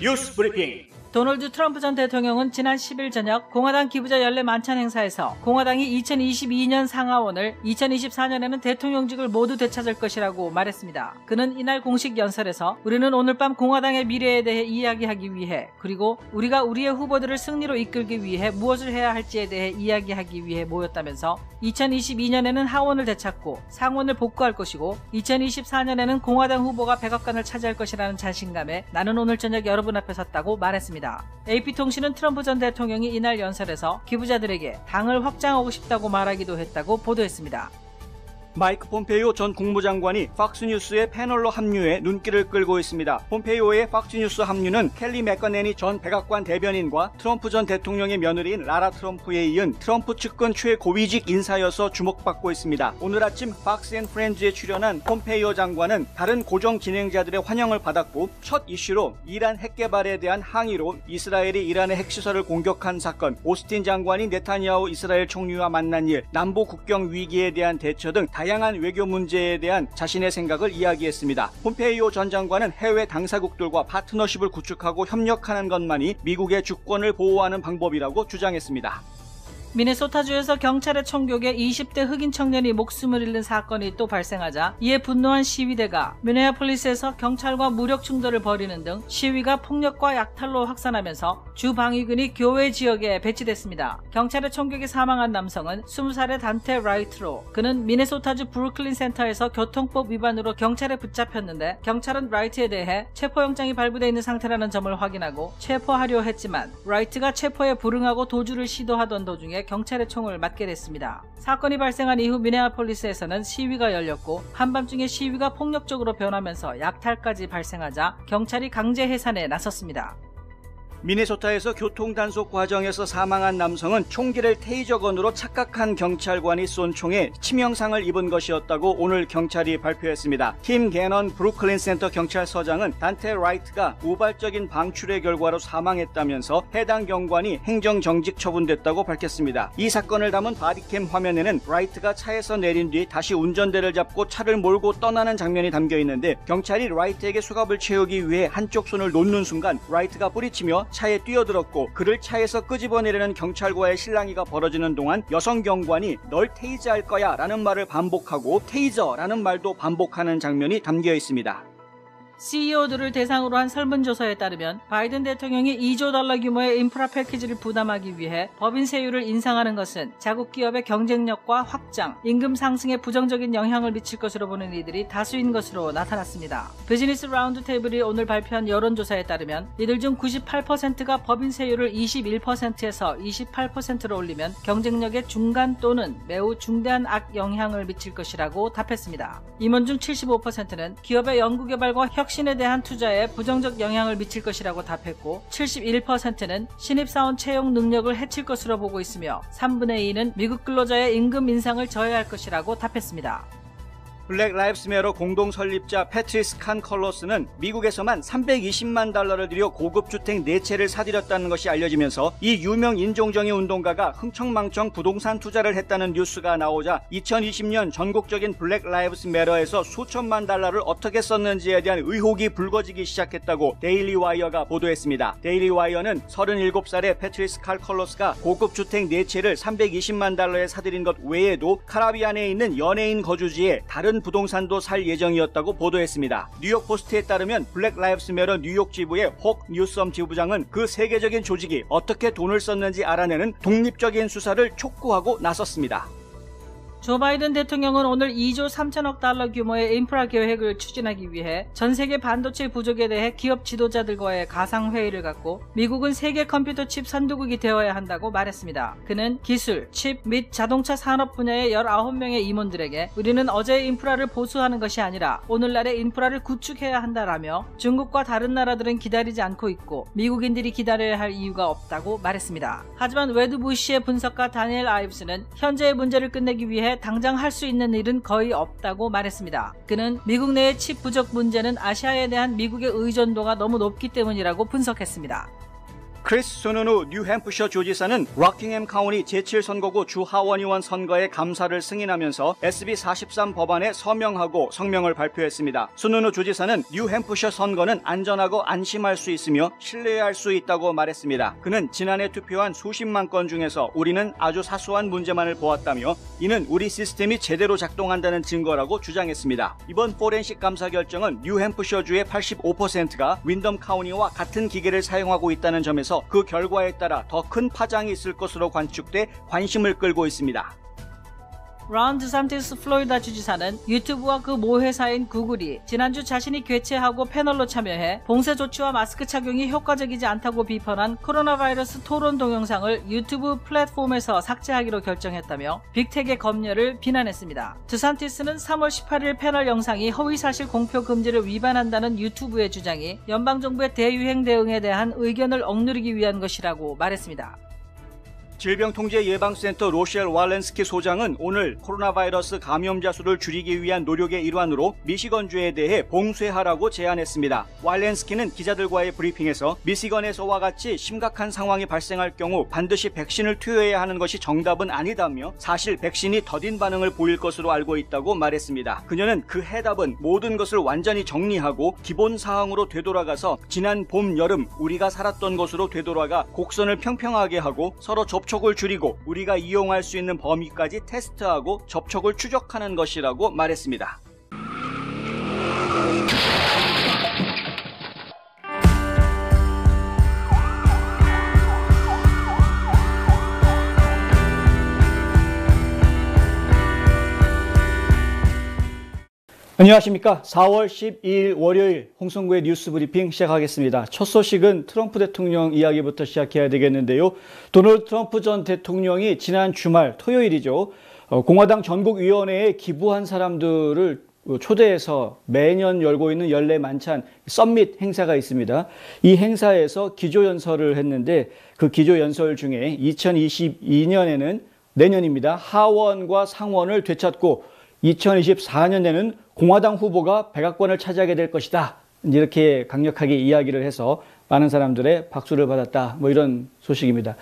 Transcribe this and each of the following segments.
뉴스 브리핑. 도널드 트럼프 전 대통령은 지난 10일 저녁 공화당 기부자 연례 만찬 행사에서 공화당이 2022년 상하원을 2024년에는 대통령직을 모두 되찾을 것이라고 말했습니다. 그는 이날 공식 연설에서 우리는 오늘 밤 공화당의 미래에 대해 이야기하기 위해, 그리고 우리가 우리의 후보들을 승리로 이끌기 위해 무엇을 해야 할지에 대해 이야기하기 위해 모였다면서 2022년에는 하원을 되찾고 상원을 복구할 것이고 2024년에는 공화당 후보가 백악관을 차지할 것이라는 자신감에 나는 오늘 저녁 여러분 앞에 섰다고 말했습니다. AP통신은 트럼프 전 대통령이 이날 연설에서 기부자들에게 당을 확장하고 싶다고 말하기도 했다고 보도했습니다. 마이크 폼페이오 전 국무장관이 팍스뉴스의 패널로 합류해 눈길을 끌고 있습니다. 폼페이오의 팍스뉴스 합류는 켈리 맥커네니 전 백악관 대변인과 트럼프 전 대통령의 며느리인 라라 트럼프에 이은 트럼프 측근 최고위직 인사여서 주목받고 있습니다. 오늘 아침 팍스 앤 프렌즈에 출연한 폼페이오 장관은 다른 고정 진행자들의 환영을 받았고, 첫 이슈로 이란 핵 개발에 대한 항의로 이스라엘이 이란의 핵시설을 공격한 사건, 오스틴 장관이 네타냐후 이스라엘 총리와 만난 일, 남북 국경 위기에 대한 대처 등 다양한 외교 문제에 대한 자신의 생각을 이야기했습니다. 폼페이오 전 장관은 해외 당사국들과 파트너십을 구축하고 협력하는 것만이 미국의 주권을 보호하는 방법이라고 주장했습니다. 미네소타주에서 경찰의 총격에 20대 흑인 청년이 목숨을 잃는 사건이 또 발생하자 이에 분노한 시위대가 미네아폴리스에서 경찰과 무력 충돌을 벌이는 등 시위가 폭력과 약탈로 확산하면서 주 방위군이 교외 지역에 배치됐습니다. 경찰의 총격에 사망한 남성은 20살의 단테 라이트로, 그는 미네소타주 브루클린 센터에서 교통법 위반으로 경찰에 붙잡혔는데 경찰은 라이트에 대해 체포영장이 발부되어 있는 상태라는 점을 확인하고 체포하려 했지만 라이트가 체포에 불응하고 도주를 시도하던 도중에 경찰의 총을 맞게 됐습니다. 사건이 발생한 이후 미네아폴리스에서는 시위가 열렸고 한밤중에 시위가 폭력적으로 변하면서 약탈까지 발생하자 경찰이 강제 해산에 나섰습니다. 미네소타에서 교통단속 과정에서 사망한 남성은 총기를 테이저건으로 착각한 경찰관이 쏜 총에 치명상을 입은 것이었다고 오늘 경찰이 발표했습니다. 팀 게넌 브루클린 센터 경찰서장은 단테 라이트가 우발적인 방출의 결과로 사망했다면서 해당 경관이 행정정직 처분됐다고 밝혔습니다. 이 사건을 담은 바디캠 화면에는 라이트가 차에서 내린 뒤 다시 운전대를 잡고 차를 몰고 떠나는 장면이 담겨 있는데, 경찰이 라이트에게 수갑을 채우기 위해 한쪽 손을 놓는 순간 라이트가 뿌리치며 차에 뛰어들었고, 그를 차에서 끄집어내려는 경찰과의 실랑이가 벌어지는 동안 여성 경관이 널 테이즈할 거야 라는 말을 반복하고 테이저라는 말도 반복하는 장면이 담겨 있습니다. CEO들을 대상으로 한 설문조사에 따르면 바이든 대통령이 2조 달러 규모의 인프라 패키지를 부담하기 위해 법인 세율을 인상하는 것은 자국 기업의 경쟁력과 확장, 임금 상승에 부정적인 영향을 미칠 것으로 보는 이들이 다수인 것으로 나타났습니다. 비즈니스 라운드 테이블이 오늘 발표한 여론조사에 따르면 이들 중 98%가 법인 세율을 21%에서 28%로 올리면 경쟁력에 중간 또는 매우 중대한 악영향을 미칠 것이라고 답했습니다. 임원 중 75%는 기업의 연구개발과 혁신에 대한 투자에 부정적 영향을 미칠 것이라고 답했고, 71%는 신입사원 채용 능력을 해칠 것으로 보고 있으며 3분의 2는 미국 근로자의 임금 인상을 저해할 것이라고 답했습니다. 블랙 라이브스 매터 공동 설립자 패트리스 칸 컬러스는 미국에서만 320만 달러를 들여 고급 주택 4채를 사들였다는 것이 알려지면서 이 유명 인종정의 운동가가 흥청망청 부동산 투자를 했다는 뉴스가 나오자 2020년 전국적인 블랙 라이브스 매터에서 수천만 달러를 어떻게 썼는지에 대한 의혹이 불거지기 시작했다고 데일리 와이어가 보도했습니다. 데일리 와이어는 37살의 패트리스 칸 컬러스가 고급 주택 4채를 320만 달러에 사들인 것 외에도 카리비안에 있는 연예인 거주지에 다른 부동산도 살 예정이었다고 보도했습니다. 뉴욕 포스트에 따르면 블랙 라이브스 매터 뉴욕 지부의 혹 뉴섬 지부장은 그 세계적인 조직이 어떻게 돈을 썼는지 알아내는 독립적인 수사를 촉구하고 나섰습니다. 조 바이든 대통령은 오늘 2조 3천억 달러 규모의 인프라 계획을 추진하기 위해 전 세계 반도체 부족에 대해 기업 지도자들과의 가상회의를 갖고 미국은 세계 컴퓨터 칩 선두국이 되어야 한다고 말했습니다. 그는 기술, 칩 및 자동차 산업 분야의 19명의 임원들에게 우리는 어제의 인프라를 보수하는 것이 아니라 오늘날의 인프라를 구축해야 한다라며 중국과 다른 나라들은 기다리지 않고 있고 미국인들이 기다려야 할 이유가 없다고 말했습니다. 하지만 웨드 부시의 분석가 다니엘 아이브스는 현재의 문제를 끝내기 위해 당장 할 수 있는 일은 거의 없다고 말했습니다. 그는 미국 내의 칩 부족 문제는 아시아에 대한 미국의 의존도가 너무 높기 때문이라고 분석했습니다. 크리스 순누누 뉴햄프셔 주지사는 락킹햄 카운티 제7선거구 주 하원의원 선거의 감사를 승인하면서 SB43 법안에 서명하고 성명을 발표했습니다. 순누누 주지사는 뉴햄프셔 선거는 안전하고 안심할 수 있으며 신뢰할 수 있다고 말했습니다. 그는 지난해 투표한 수십만 건 중에서 우리는 아주 사소한 문제만을 보았다며 이는 우리 시스템이 제대로 작동한다는 증거라고 주장했습니다. 이번 포렌식 감사 결정은 뉴햄프셔주의 85%가 윈덤 카운티와 같은 기계를 사용하고 있다는 점에서 그 결과에 따라 더 큰 파장이 있을 것으로 관측돼 관심을 끌고 있습니다. 론 드산티스 플로리다 주지사는 유튜브와 그 모회사인 구글이 지난주 자신이 개최하고 패널로 참여해 봉쇄 조치와 마스크 착용이 효과적이지 않다고 비판한 코로나 바이러스 토론 동영상을 유튜브 플랫폼에서 삭제하기로 결정했다며 빅텍의 검열을 비난했습니다. 드산티스는 3월 18일 패널 영상이 허위사실 공표 금지를 위반한다는 유튜브의 주장이 연방정부의 대유행 대응에 대한 의견을 억누르기 위한 것이라고 말했습니다. 질병통제예방센터 로셸 왈렌스키 소장은 오늘 코로나 바이러스 감염자 수를 줄이기 위한 노력의 일환으로 미시건주에 대해 봉쇄하라고 제안했습니다. 왈렌스키는 기자들과의 브리핑에서 미시건에서와 같이 심각한 상황이 발생할 경우 반드시 백신을 투여해야 하는 것이 정답은 아니다며 사실 백신이 더딘 반응을 보일 것으로 알고 있다고 말했습니다. 그녀는 그 해답은 모든 것을 완전히 정리하고 기본 사항으로 되돌아가서 지난 봄, 여름 우리가 살았던 것으로 되돌아가 곡선을 평평하게 하고 서로 접촉을 줄이고 우리가 이용할 수 있는 범위까지 테스트하고 접촉을 추적하는 것이라고 말했습니다. 안녕하십니까. 4월 12일 월요일 홍성구의 뉴스 브리핑 시작하겠습니다. 첫 소식은 트럼프 대통령 이야기부터 시작해야 되겠는데요. 도널드 트럼프 전 대통령이 지난 주말 토요일이죠. 공화당 전국위원회에 기부한 사람들을 초대해서 매년 열고 있는 연례 만찬 썸밋 행사가 있습니다. 이 행사에서 기조연설을 했는데 그 기조연설 중에 2022년에는 내년입니다. 하원과 상원을 되찾고 2024년에는 공화당 후보가 백악관을 차지하게 될 것이다. 이렇게 강력하게 이야기를 해서 많은 사람들의 박수를 받았다. 뭐 이런 소식입니다.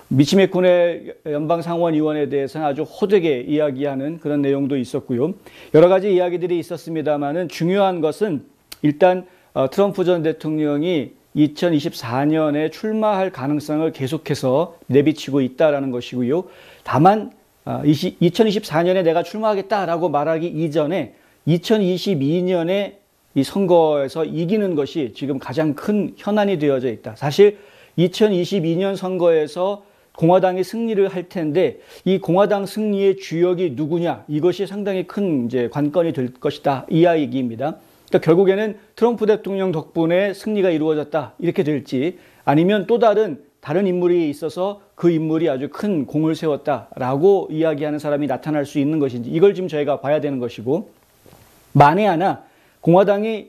미치 맥코넬 연방상원의원에 대해서는 아주 호되게 이야기하는 그런 내용도 있었고요. 여러 가지 이야기들이 있었습니다만은 중요한 것은 일단 트럼프 전 대통령이 2024년에 출마할 가능성을 계속해서 내비치고 있다라는 것이고요. 다만 2024년에 내가 출마하겠다라고 말하기 이전에 2022년에 이 선거에서 이기는 것이 지금 가장 큰 현안이 되어져 있다. 사실 2022년 선거에서 공화당이 승리를 할 텐데 이 공화당 승리의 주역이 누구냐 이것이 상당히 큰 이제 관건이 될 것이다. 이 이야기입니다. 그러니까 결국에는 트럼프 대통령 덕분에 승리가 이루어졌다 이렇게 될지 아니면 또 다른 인물이 있어서 그 인물이 아주 큰 공을 세웠다라고 이야기하는 사람이 나타날 수 있는 것인지 이걸 지금 저희가 봐야 되는 것이고 만에 하나 공화당이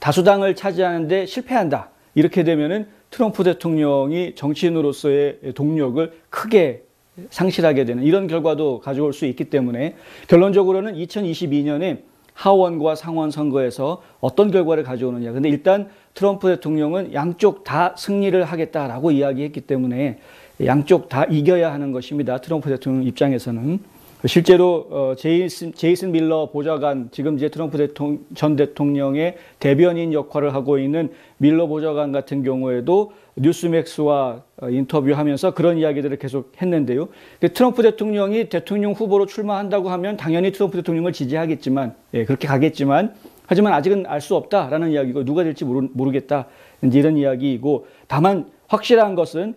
다수당을 차지하는데 실패한다. 이렇게 되면은 트럼프 대통령이 정치인으로서의 동력을 크게 상실하게 되는 이런 결과도 가져올 수 있기 때문에 결론적으로는 2022년에 하원과 상원 선거에서 어떤 결과를 가져오느냐. 근데 일단 트럼프 대통령은 양쪽 다 승리를 하겠다라고 이야기했기 때문에 양쪽 다 이겨야 하는 것입니다. 트럼프 대통령 입장에서는. 실제로 제이슨 밀러 보좌관, 지금 이제 트럼프 전 대통령의 대변인 역할을 하고 있는 밀러 보좌관 같은 경우에도 뉴스맥스와 인터뷰하면서 그런 이야기들을 계속 했는데요. 트럼프 대통령이 대통령 후보로 출마한다고 하면 당연히 트럼프 대통령을 지지하겠지만, 그렇게 가겠지만, 하지만 아직은 알 수 없다라는 이야기고 누가 될지 모르겠다 이런 이야기이고, 다만 확실한 것은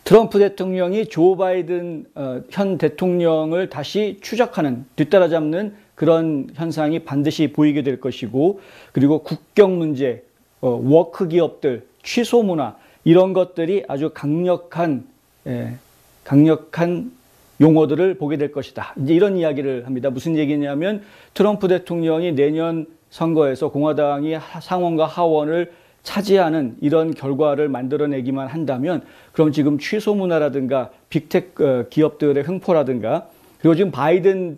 트럼프 대통령이 조 바이든 현 대통령을 다시 추적하는, 뒤따라잡는 그런 현상이 반드시 보이게 될 것이고, 그리고 국경 문제, 워크 기업들, 취소 문화 이런 것들이 아주 강력한 용어들을 보게 될 것이다. 이제 이런 이야기를 합니다. 무슨 얘기냐면 트럼프 대통령이 내년 선거에서 공화당이 상원과 하원을 차지하는 이런 결과를 만들어내기만 한다면 그럼 지금 취소 문화라든가 빅테크 기업들의 횡포라든가 그리고 지금 바이든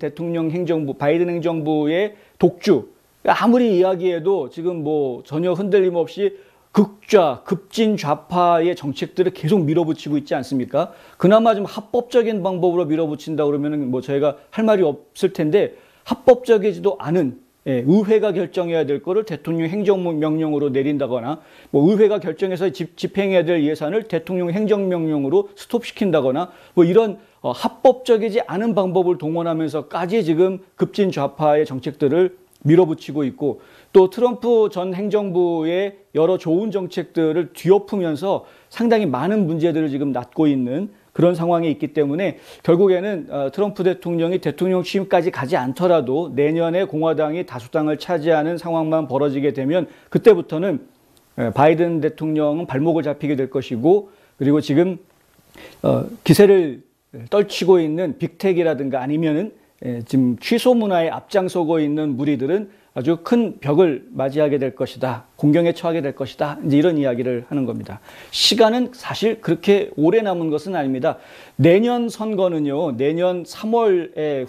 행정부의 독주 아무리 이야기해도 지금 뭐 전혀 흔들림 없이 극좌, 급진 좌파의 정책들을 계속 밀어붙이고 있지 않습니까? 그나마 좀 합법적인 방법으로 밀어붙인다 그러면은 뭐 저희가 할 말이 없을 텐데 합법적이지도 않은 의회가 결정해야 될 거를 대통령 행정명령으로 내린다거나 뭐 의회가 결정해서 집행해야 될 예산을 대통령 행정명령으로 스톱시킨다거나 뭐 이런 합법적이지 않은 방법을 동원하면서까지 지금 급진 좌파의 정책들을 밀어붙이고 있고 또 트럼프 전 행정부의 여러 좋은 정책들을 뒤엎으면서 상당히 많은 문제들을 지금 낳고 있는 그런 상황에 있기 때문에 결국에는 트럼프 대통령이 대통령 취임까지 가지 않더라도 내년에 공화당이 다수당을 차지하는 상황만 벌어지게 되면 그때부터는 바이든 대통령은 발목을 잡히게 될 것이고 그리고 지금 기세를 떨치고 있는 빅텍이라든가 아니면은 지금 취소 문화에 앞장서고 있는 무리들은 아주 큰 벽을 맞이하게 될 것이다. 공경에 처하게 될 것이다. 이제 이런 이야기를 하는 겁니다. 시간은 사실 그렇게 오래 남은 것은 아닙니다. 내년 선거는요. 내년 3월에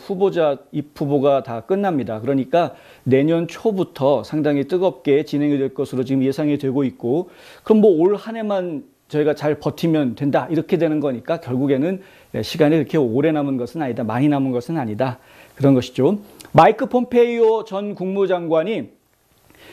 입후보가 다 끝납니다. 그러니까 내년 초부터 상당히 뜨겁게 진행이 될 것으로 지금 예상이 되고 있고 그럼 뭐 올 한 해만 저희가 잘 버티면 된다. 이렇게 되는 거니까 결국에는 시간이 그렇게 오래 남은 것은 아니다. 많이 남은 것은 아니다. 그런 것이죠. 마이크 폼페이오 전 국무장관이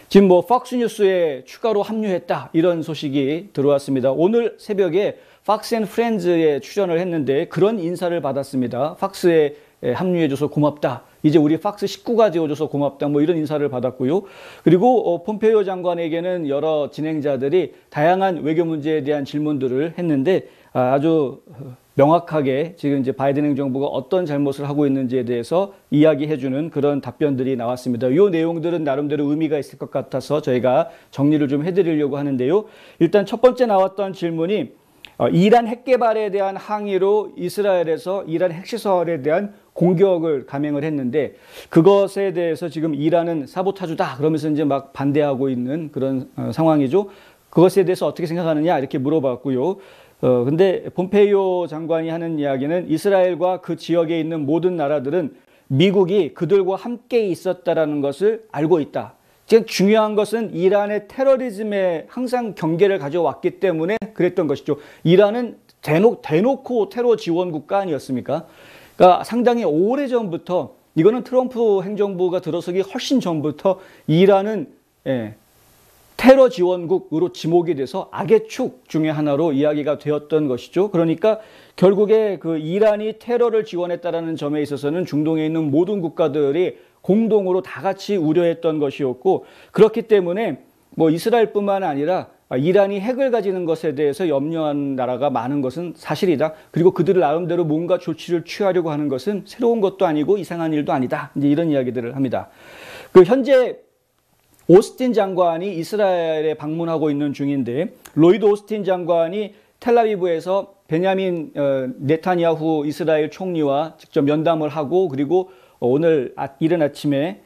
지금 뭐 팍스뉴스에 추가로 합류했다 이런 소식이 들어왔습니다. 오늘 새벽에 팍스 앤 프렌즈에 출연을 했는데 그런 인사를 받았습니다. 팍스에 합류해줘서 고맙다. 이제 우리 팍스 식구가 되어줘서 고맙다. 뭐 이런 인사를 받았고요. 그리고 폼페이오 장관에게는 여러 진행자들이 다양한 외교 문제에 대한 질문들을 했는데 아주 명확하게 지금 이제 바이든 행정부가 어떤 잘못을 하고 있는지에 대해서 이야기해주는 그런 답변들이 나왔습니다. 이 내용들은 나름대로 의미가 있을 것 같아서 저희가 정리를 좀 해드리려고 하는데요. 일단 첫 번째 나왔던 질문이 이란 핵 개발에 대한 항의로 이스라엘에서 이란 핵시설에 대한 공격을 감행을 했는데 그것에 대해서 지금 이란은 사보타주다 그러면서 이제 막 반대하고 있는 그런 상황이죠. 그것에 대해서 어떻게 생각하느냐 이렇게 물어봤고요. 근데 폼페이오 장관이 하는 이야기는 이스라엘과 그 지역에 있는 모든 나라들은 미국이 그들과 함께 있었다라는 것을 알고 있다. 즉 중요한 것은 이란의 테러리즘에 항상 경계를 가져왔기 때문에 그랬던 것이죠. 이란은 대놓고 테러 지원 국가 아니었습니까? 그러니까 상당히 오래전부터 이거는 트럼프 행정부가 들어서기 훨씬 전부터 이란은 테러 지원국으로 지목이 돼서 악의 축 중에 하나로 이야기가 되었던 것이죠. 그러니까 결국에 그 이란이 테러를 지원했다라는 점에 있어서는 중동에 있는 모든 국가들이 공동으로 다 같이 우려했던 것이었고 그렇기 때문에 뭐 이스라엘뿐만 아니라 이란이 핵을 가지는 것에 대해서 염려하는 나라가 많은 것은 사실이다. 그리고 그들을 나름대로 뭔가 조치를 취하려고 하는 것은 새로운 것도 아니고 이상한 일도 아니다. 이제 이런 이야기들을 합니다. 그 현재 오스틴 장관이 이스라엘에 방문하고 있는 중인데 로이드 오스틴 장관이 텔아비브에서 베냐민 네타냐후 이스라엘 총리와 직접 면담을 하고 그리고 오늘 이른 아침에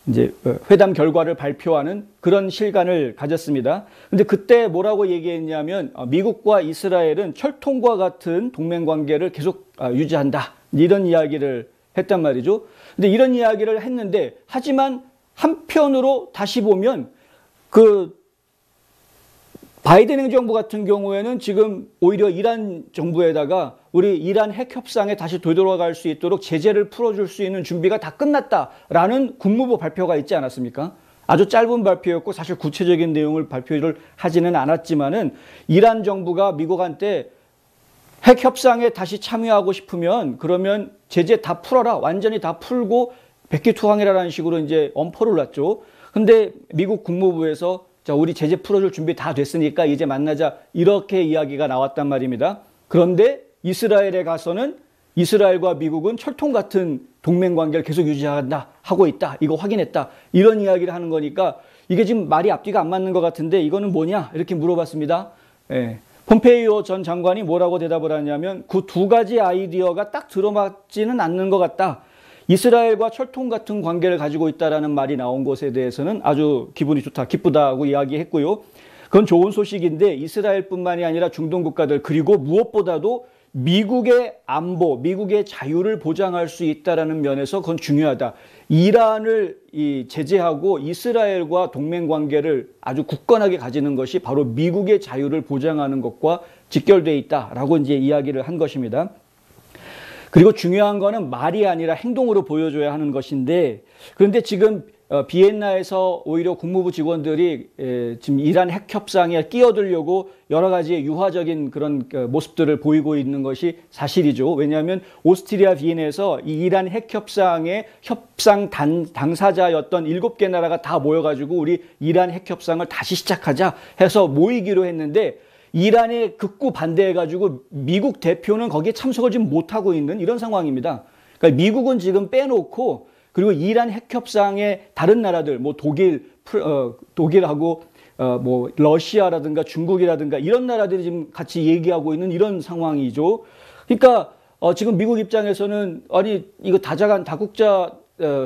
이제 회담 결과를 발표하는 그런 실간을 가졌습니다. 근데 그때 뭐라고 얘기했냐면 미국과 이스라엘은 철통과 같은 동맹 관계를 계속 유지한다. 이런 이야기를 했단 말이죠. 근데 이런 이야기를 했는데 하지만 한편으로 다시 보면 그 바이든 행정부 같은 경우에는 지금 오히려 이란 정부에다가 우리 이란 핵 협상에 다시 되돌아갈 수 있도록 제재를 풀어줄 수 있는 준비가 다 끝났다라는 국무부 발표가 있지 않았습니까? 아주 짧은 발표였고 사실 구체적인 내용을 발표를 하지는 않았지만은 이란 정부가 미국한테 핵 협상에 다시 참여하고 싶으면 그러면 제재 다 풀어라. 완전히 다 풀고 백기투항이라는 식으로 이제 엄포를 놨죠. 근데 미국 국무부에서 자, 우리 제재 풀어줄 준비 다 됐으니까 이제 만나자. 이렇게 이야기가 나왔단 말입니다. 그런데 이스라엘에 가서는 이스라엘과 미국은 철통 같은 동맹 관계를 계속 유지한다, 하고 있다. 이거 확인했다. 이런 이야기를 하는 거니까 이게 지금 말이 앞뒤가 안 맞는 것 같은데 이거는 뭐냐? 이렇게 물어봤습니다. 폼페이오 전 장관이 뭐라고 대답을 하냐면 그 두 가지 아이디어가 딱 들어맞지는 않는 것 같다. 이스라엘과 철통 같은 관계를 가지고 있다라는 말이 나온 것에 대해서는 아주 기분이 좋다, 기쁘다고 이야기했고요. 그건 좋은 소식인데 이스라엘뿐만이 아니라 중동 국가들 그리고 무엇보다도 미국의 안보, 미국의 자유를 보장할 수 있다라는 면에서 그건 중요하다. 이란을 제재하고 이스라엘과 동맹 관계를 아주 굳건하게 가지는 것이 바로 미국의 자유를 보장하는 것과 직결되어 있다라고 이제 이야기를 한 것입니다. 그리고 중요한 거는 말이 아니라 행동으로 보여줘야 하는 것인데, 그런데 지금 비엔나에서 오히려 국무부 직원들이 지금 이란 핵 협상에 끼어들려고 여러 가지 유화적인 그런 모습들을 보이고 있는 것이 사실이죠. 왜냐하면 오스트리아 비엔에서 이 이란 핵 협상의 협상 당사자였던 7개 나라가 다 모여가지고 우리 이란 핵 협상을 다시 시작하자 해서 모이기로 했는데, 이란에 극구 반대해가지고 미국 대표는 거기에 참석을 지금 못하고 있는 이런 상황입니다. 그러니까 미국은 지금 빼놓고, 그리고 이란 핵 협상의 다른 나라들, 뭐 독일하고 뭐 러시아라든가 중국이라든가 이런 나라들이 지금 같이 얘기하고 있는 이런 상황이죠. 그러니까 지금 미국 입장에서는 아니 이거 다국자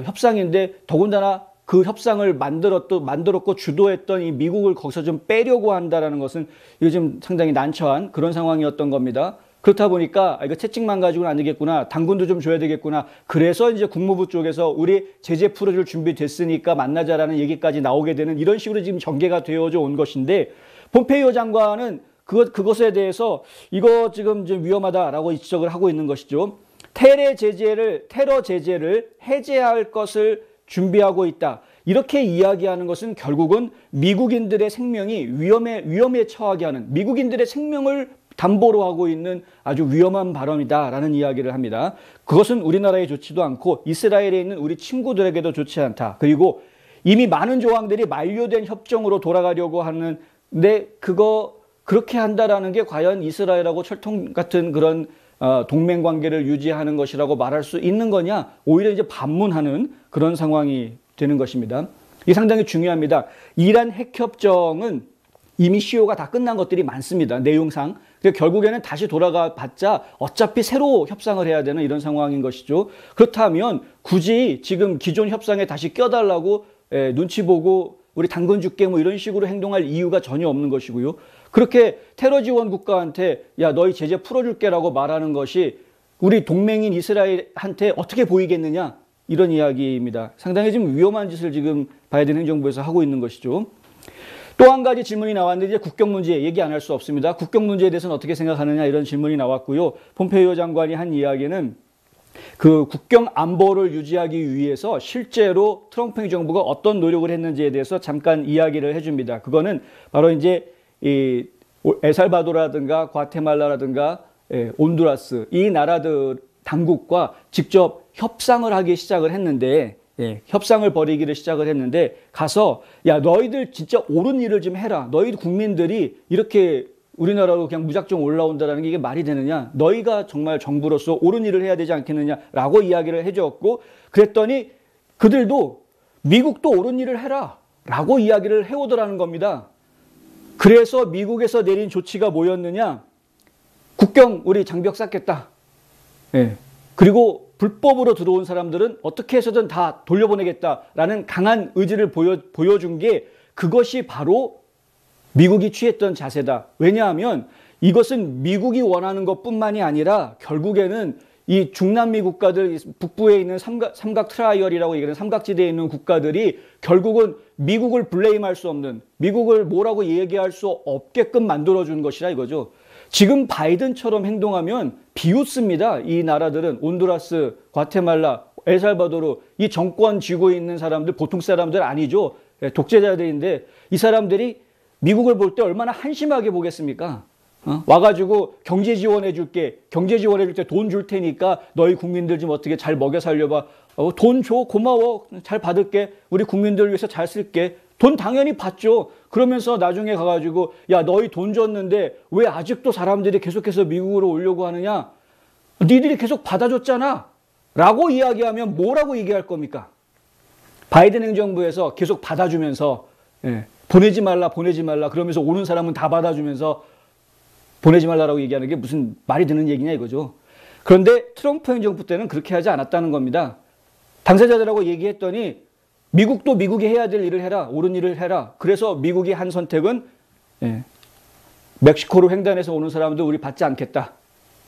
협상인데 더군다나 그 협상을 만들었고 주도했던 이 미국을 거기서 좀 빼려고 한다라는 것은 요즘 상당히 난처한 그런 상황이었던 겁니다. 그렇다 보니까 이거 채찍만 가지고는 안 되겠구나. 당근도 좀 줘야 되겠구나. 그래서 이제 국무부 쪽에서 우리 제재 풀어줄 준비 됐으니까 만나자라는 얘기까지 나오게 되는 이런 식으로 지금 전개가 되어져 온 것인데, 폼페이오 장관은 그것에 대해서 이거 지금 좀 위험하다라고 지적을 하고 있는 것이죠. 테러 제재를 해제할 것을 준비하고 있다. 이렇게 이야기하는 것은 결국은 미국인들의 생명이 위험에 처하게 하는, 미국인들의 생명을 담보로 하고 있는 아주 위험한 발언이다라는 이야기를 합니다. 그것은 우리나라에 좋지도 않고 이스라엘에 있는 우리 친구들에게도 좋지 않다. 그리고 이미 많은 조항들이 만료된 협정으로 돌아가려고 하는데 그렇게 한다라는 게 과연 이스라엘하고 철통 같은 그런 동맹 관계를 유지하는 것이라고 말할 수 있는 거냐? 오히려 이제 반문하는 그런 상황이 되는 것입니다. 이게 상당히 중요합니다. 이란 핵 협정은 이미 시효가 다 끝난 것들이 많습니다. 내용상. 결국에는 다시 돌아가 봤자 어차피 새로 협상을 해야 되는 이런 상황인 것이죠. 그렇다면 굳이 지금 기존 협상에 다시 껴달라고 눈치 보고 우리 당근 줄게 뭐 이런 식으로 행동할 이유가 전혀 없는 것이고요. 그렇게 테러 지원 국가한테 야 너희 제재 풀어줄게라고 말하는 것이 우리 동맹인 이스라엘한테 어떻게 보이겠느냐, 이런 이야기입니다. 상당히 좀 위험한 짓을 지금 바이든 행정부에서 하고 있는 것이죠. 또 한 가지 질문이 나왔는데, 이제 국경 문제 얘기 안 할 수 없습니다. 국경 문제에 대해서는 어떻게 생각하느냐, 이런 질문이 나왔고요. 폼페이오 장관이 한 이야기는 그 국경 안보를 유지하기 위해서 실제로 트럼프 행정부가 어떤 노력을 했는지에 대해서 잠깐 이야기를 해줍니다. 그거는 바로 이제 이 엘살바도르라든가 과테말라라든가 온두라스 이 나라들 당국과 직접 협상을 하기 시작을 했는데, 협상을 벌이기를 시작을 했는데, 가서 야 너희들 진짜 옳은 일을 좀 해라. 너희 국민들이 이렇게 우리나라로 그냥 무작정 올라온다는 게 이게 말이 되느냐. 너희가 정말 정부로서 옳은 일을 해야 되지 않겠느냐라고 이야기를 해줬고, 그랬더니 그들도 미국도 옳은 일을 해라 라고 이야기를 해오더라는 겁니다. 그래서 미국에서 내린 조치가 뭐였느냐. 국경 우리 장벽 쌓겠다. 그리고 불법으로 들어온 사람들은 어떻게 해서든 다 돌려보내겠다라는 강한 의지를 보여준 게, 그것이 바로 미국이 취했던 자세다. 왜냐하면 이것은 미국이 원하는 것뿐만이 아니라 결국에는 이 중남미 국가들, 북부에 있는 삼각 트라이얼이라고 얘기하는 삼각지대에 있는 국가들이 결국은 미국을 블레임할 수 없는, 미국을 뭐라고 얘기할 수 없게끔 만들어준 것이라 이거죠. 지금 바이든처럼 행동하면 비웃습니다. 이 나라들은 온두라스, 과테말라, 엘살바도르, 이 정권 쥐고 있는 사람들 보통 사람들 아니죠. 독재자들인데 이 사람들이 미국을 볼 때 얼마나 한심하게 보겠습니까? 와가지고 경제 지원해 줄게. 경제 지원해 줄 때 돈 줄 테니까 너희 국민들 좀 어떻게 잘 먹여 살려봐. 돈 줘. 고마워. 잘 받을게. 우리 국민들 위해서 잘 쓸게. 돈 당연히 받죠. 그러면서 나중에 가가지고 야 너희 돈 줬는데 왜 아직도 사람들이 계속해서 미국으로 오려고 하느냐. 니들이 계속 받아줬잖아. 라고 이야기하면 뭐라고 얘기할 겁니까? 바이든 행정부에서 계속 받아주면서 보내지 말라 그러면서 오는 사람은 다 받아주면서 보내지 말라라고 얘기하는 게 무슨 말이 되는 얘기냐 이거죠. 그런데 트럼프 행정부 때는 그렇게 하지 않았다는 겁니다. 당사자들하고 얘기했더니 미국도 미국이 해야 될 일을 해라. 옳은 일을 해라. 그래서 미국이 한 선택은 멕시코로 횡단해서 오는 사람들 우리 받지 않겠다.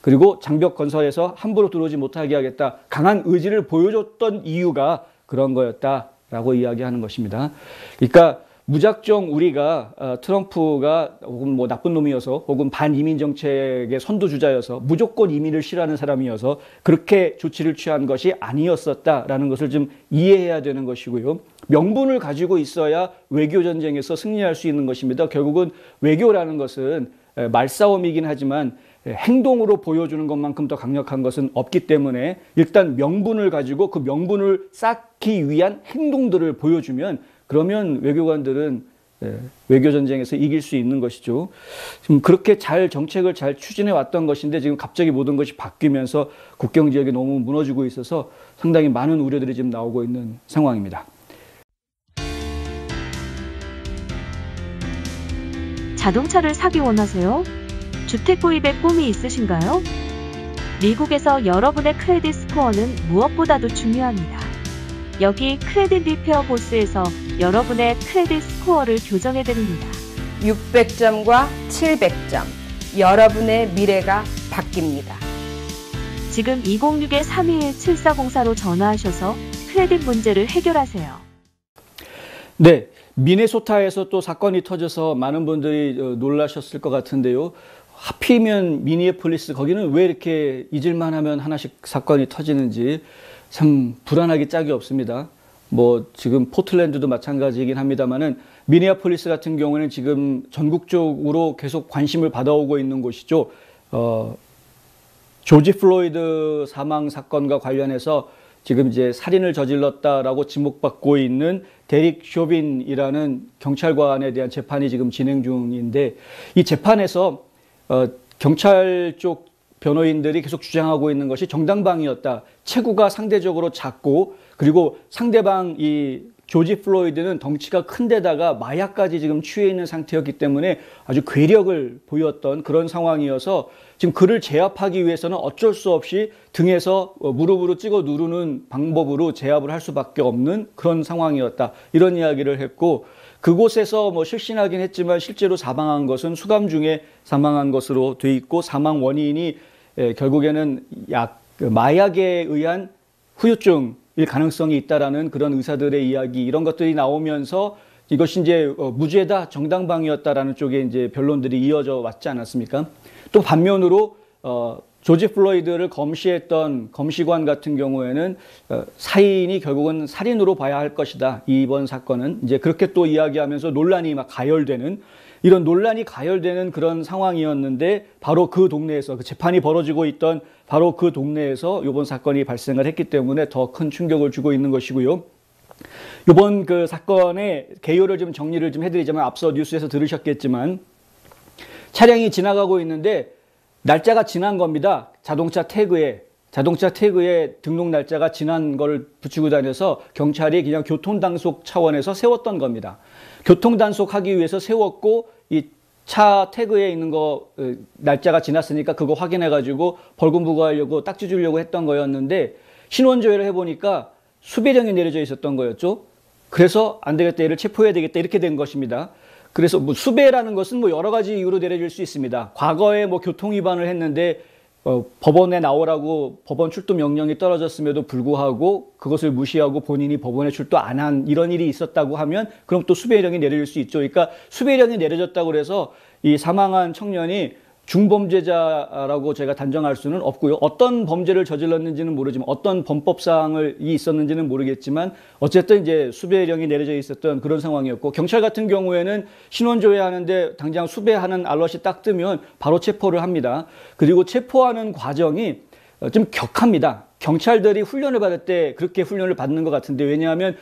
그리고 장벽 건설해서 함부로 들어오지 못하게 하겠다. 강한 의지를 보여줬던 이유가 그런 거였다라고 이야기하는 것입니다. 그러니까 무작정 우리가 트럼프가 혹은 뭐 나쁜 놈이어서 혹은 반이민 정책의 선두주자여서 무조건 이민을 싫어하는 사람이어서 그렇게 조치를 취한 것이 아니었었다라는 것을 좀 이해해야 되는 것이고요. 명분을 가지고 있어야 외교 전쟁에서 승리할 수 있는 것입니다. 결국은 외교라는 것은 말싸움이긴 하지만 행동으로 보여주는 것만큼 더 강력한 것은 없기 때문에 일단 명분을 가지고 그 명분을 쌓기 위한 행동들을 보여주면 그러면 외교관들은 외교 전쟁에서 이길 수 있는 것이죠. 지금 그렇게 정책을 잘 추진해 왔던 것인데 지금 갑자기 모든 것이 바뀌면서 국경 지역이 너무 무너지고 있어서 상당히 많은 우려들이 지금 나오고 있는 상황입니다. 자동차를 사기 원하세요? 주택 구입에 꿈이 있으신가요? 미국에서 여러분의 크레딧 스코어는 무엇보다도 중요합니다. 여기 크레딧 리페어 보스에서 여러분의 크레딧 스코어를 교정해드립니다. 600점과 700점, 여러분의 미래가 바뀝니다. 지금 206-321-7404로 전화하셔서 크레딧 문제를 해결하세요. 네, 미네소타에서 또 사건이 터져서 많은 분들이 놀라셨을 것 같은데요. 하필이면 미니애폴리스 거기는 왜 이렇게 잊을만 하면 하나씩 사건이 터지는지 참 불안하기 짝이 없습니다. 뭐 지금 포틀랜드도 마찬가지이긴 합니다만은 미니애폴리스 같은 경우는 지금 전국적으로 계속 관심을 받아오고 있는 곳이죠. 조지 플로이드 사망 사건과 관련해서 지금 이제 살인을 저질렀다라고 지목받고 있는 데릭 쇼빈이라는 경찰관에 대한 재판이 지금 진행 중인데 이 재판에서 경찰 쪽 변호인들이 계속 주장하고 있는 것이 정당방위였다. 체구가 상대적으로 작고 그리고 상대방 이 조지 플로이드는 덩치가 큰 데다가 마약까지 지금 취해 있는 상태였기 때문에 아주 괴력을 보였던 그런 상황이어서 지금 그를 제압하기 위해서는 어쩔 수 없이 등에서 무릎으로 찍어 누르는 방법으로 제압을 할 수밖에 없는 그런 상황이었다. 이런 이야기를 했고 그곳에서 뭐 실신하긴 했지만 실제로 사망한 것은 수감 중에 사망한 것으로 돼 있고 사망 원인이 결국에는 마약에 의한 후유증일 가능성이 있다라는 그런 의사들의 이야기 이런 것들이 나오면서 이것이 이제 무죄다 정당방위였다라는 쪽에 이제 변론들이 이어져 왔지 않았습니까? 또 반면으로 조지 플로이드를 검시했던 검시관 같은 경우에는 사인이 결국은 살인으로 봐야 할 것이다. 이번 사건은 이제 그렇게 또 이야기하면서 논란이 막 가열되는 이런 논란이 가열되는 그런 상황이었는데 바로 그 동네에서 그 재판이 벌어지고 있던 바로 그 동네에서 이번 사건이 발생을 했기 때문에 더 큰 충격을 주고 있는 것이고요. 이번 그 사건의 개요를 좀 정리를 좀 해드리자면 앞서 뉴스에서 들으셨겠지만 차량이 지나가고 있는데 날짜가 지난 겁니다. 자동차 태그에 등록 날짜가 지난 걸 붙이고 다녀서 경찰이 그냥 교통단속 차원에서 세웠던 겁니다. 교통단속하기 위해서 세웠고 이 차 태그에 있는 거 날짜가 지났으니까 그거 확인해가지고 벌금 부과하려고 딱지 주려고 했던 거였는데 신원 조회를 해보니까 수배령이 내려져 있었던 거였죠. 그래서 안 되겠다, 얘를 체포해야 되겠다 이렇게 된 것입니다. 그래서 뭐 수배라는 것은 뭐 여러 가지 이유로 내려질 수 있습니다. 과거에 뭐 교통 위반을 했는데 법원에 나오라고 법원 출두 명령이 떨어졌음에도 불구하고 그것을 무시하고 본인이 법원에 출두 안 한 이런 일이 있었다고 하면 그럼 또 수배령이 내려질 수 있죠. 그러니까 수배령이 내려졌다고 해서 이 사망한 청년이 중범죄자라고 제가 단정할 수는 없고요. 어떤 범죄를 저질렀는지는 모르지만 어떤 범법사항이 있었는지는 모르겠지만 어쨌든 이제 수배령이 내려져 있었던 그런 상황이었고 경찰 같은 경우에는 신원조회하는데 당장 수배하는 알럿이 딱 뜨면 바로 체포를 합니다. 그리고 체포하는 과정이 좀 격합니다. 경찰들이 훈련을 받을 때 그렇게 훈련을 받는 것 같은데 왜냐하면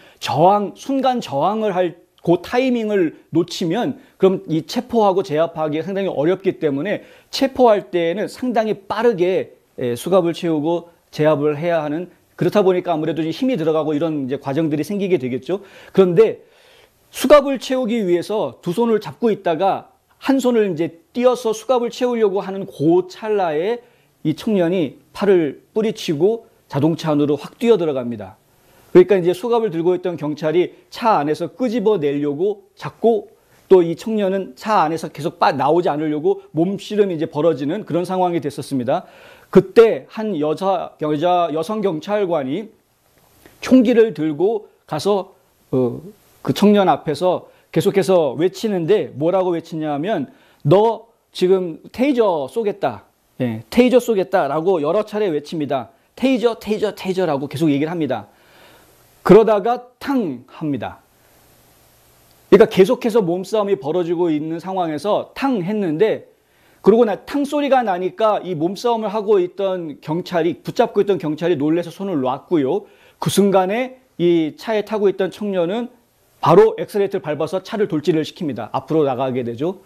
순간 저항을 할 그 타이밍을 놓치면 그럼 이 체포하고 제압하기가 상당히 어렵기 때문에 체포할 때에는 상당히 빠르게 수갑을 채우고 제압을 해야 하는 그렇다 보니까 아무래도 힘이 들어가고 이런 이제 과정들이 생기게 되겠죠. 그런데 수갑을 채우기 위해서 두 손을 잡고 있다가 한 손을 이제 띄어서 수갑을 채우려고 하는 그 찰나에 이 청년이 팔을 뿌리치고 자동차 안으로 확 뛰어 들어갑니다. 그러니까 이제 수갑을 들고 있던 경찰이 차 안에서 끄집어내려고 자꾸 또 이 청년은 차 안에서 계속 나오지 않으려고 몸씨름이 이제 벌어지는 그런 상황이 됐었습니다. 그때 한 여성 경찰관이 총기를 들고 가서 그 청년 앞에서 계속해서 외치는데 뭐라고 외치냐면 너 지금 테이저 쏘겠다. 예, 테이저 쏘겠다라고 여러 차례 외칩니다. 테이저, 테이저, 테이저라고 계속 얘기를 합니다. 그러다가 탕 합니다. 그러니까 계속해서 몸싸움이 벌어지고 있는 상황에서 탕 했는데 그러고 탕 소리가 나니까 이 몸싸움을 하고 있던 붙잡고 있던 경찰이 놀라서 손을 놨고요. 그 순간에 이 차에 타고 있던 청년은 바로 엑셀레이터를 밟아서 차를 돌진을 시킵니다. 앞으로 나가게 되죠.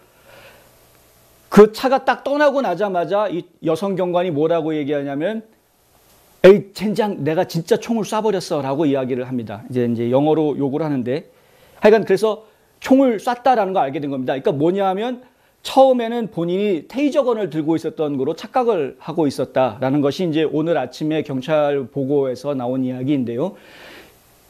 그 차가 딱 떠나고 나자마자 이 여성 경관이 뭐라고 얘기하냐면 에이 젠장 내가 진짜 총을 쏴버렸어 라고 이야기를 합니다. 이제 영어로 욕을 하는데 하여간 그래서 총을 쐈다라는 걸 알게 된 겁니다. 그러니까 뭐냐 하면 처음에는 본인이 테이저건을 들고 있었던 거로 착각을 하고 있었다라는 것이 이제 오늘 아침에 경찰 보고에서 나온 이야기인데요.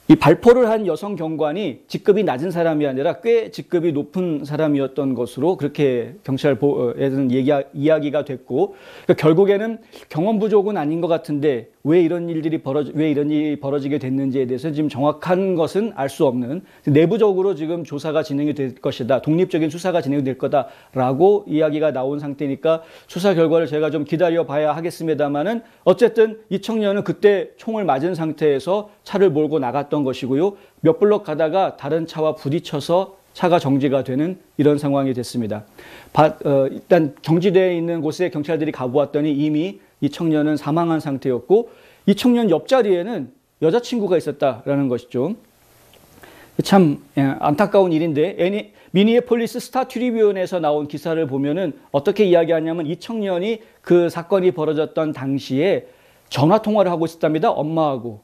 이 발포를 한 여성 경관이 직급이 낮은 사람이 아니라 꽤 직급이 높은 사람이었던 것으로 그렇게 경찰에서는 이야기가 됐고, 그러니까 결국에는 경험 부족은 아닌 것 같은데 왜 이런 일이 벌어지게 됐는지에 대해서 지금 정확한 것은 알 수 없는, 내부적으로 지금 조사가 진행이 될 것이다, 독립적인 수사가 진행될 거다라고 이야기가 나온 상태니까 수사 결과를 제가 좀 기다려 봐야 하겠습니다만은 어쨌든 이 청년은 그때 총을 맞은 상태에서 차를 몰고 나갔던 것이고요. 몇 블록 가다가 다른 차와 부딪혀서 차가 정지가 되는 이런 상황이 됐습니다. 일단 정지되어 있는 곳에 경찰들이 가보았더니 이미 이 청년은 사망한 상태였고, 이 청년 옆자리에는 여자친구가 있었다라는 것이죠. 참 안타까운 일인데, 미니애폴리스 스타 트리뷴에서 나온 기사를 보면은 어떻게 이야기하냐면 이 청년이 그 사건이 벌어졌던 당시에 전화 통화를 하고 있었답니다. 엄마하고.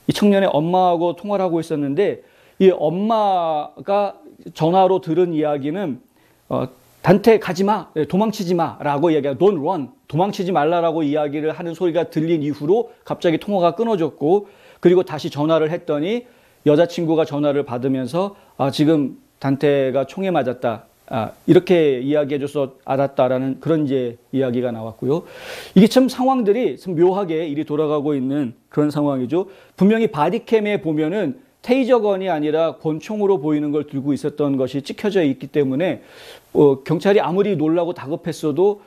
이 청년의 엄마하고 통화를 하고 있었는데, 이 엄마가 전화로 들은 이야기는 단테 가지 마, 도망치지 마라고 이야기하고 don't run, 도망치지 말라라고 이야기를 하는 소리가 들린 이후로 갑자기 통화가 끊어졌고, 그리고 다시 전화를 했더니 여자친구가 전화를 받으면서 지금 단테가 총에 맞았다, 이렇게 이야기해줘서 알았다라는 그런 이제 이야기가 나왔고요. 이게 참 상황들이 참 묘하게 일이 돌아가고 있는 그런 상황이죠. 분명히 바디캠에 보면은 테이저건이 아니라 권총으로 보이는 걸 들고 있었던 것이 찍혀져 있기 때문에 경찰이 아무리 놀라고 다급했어도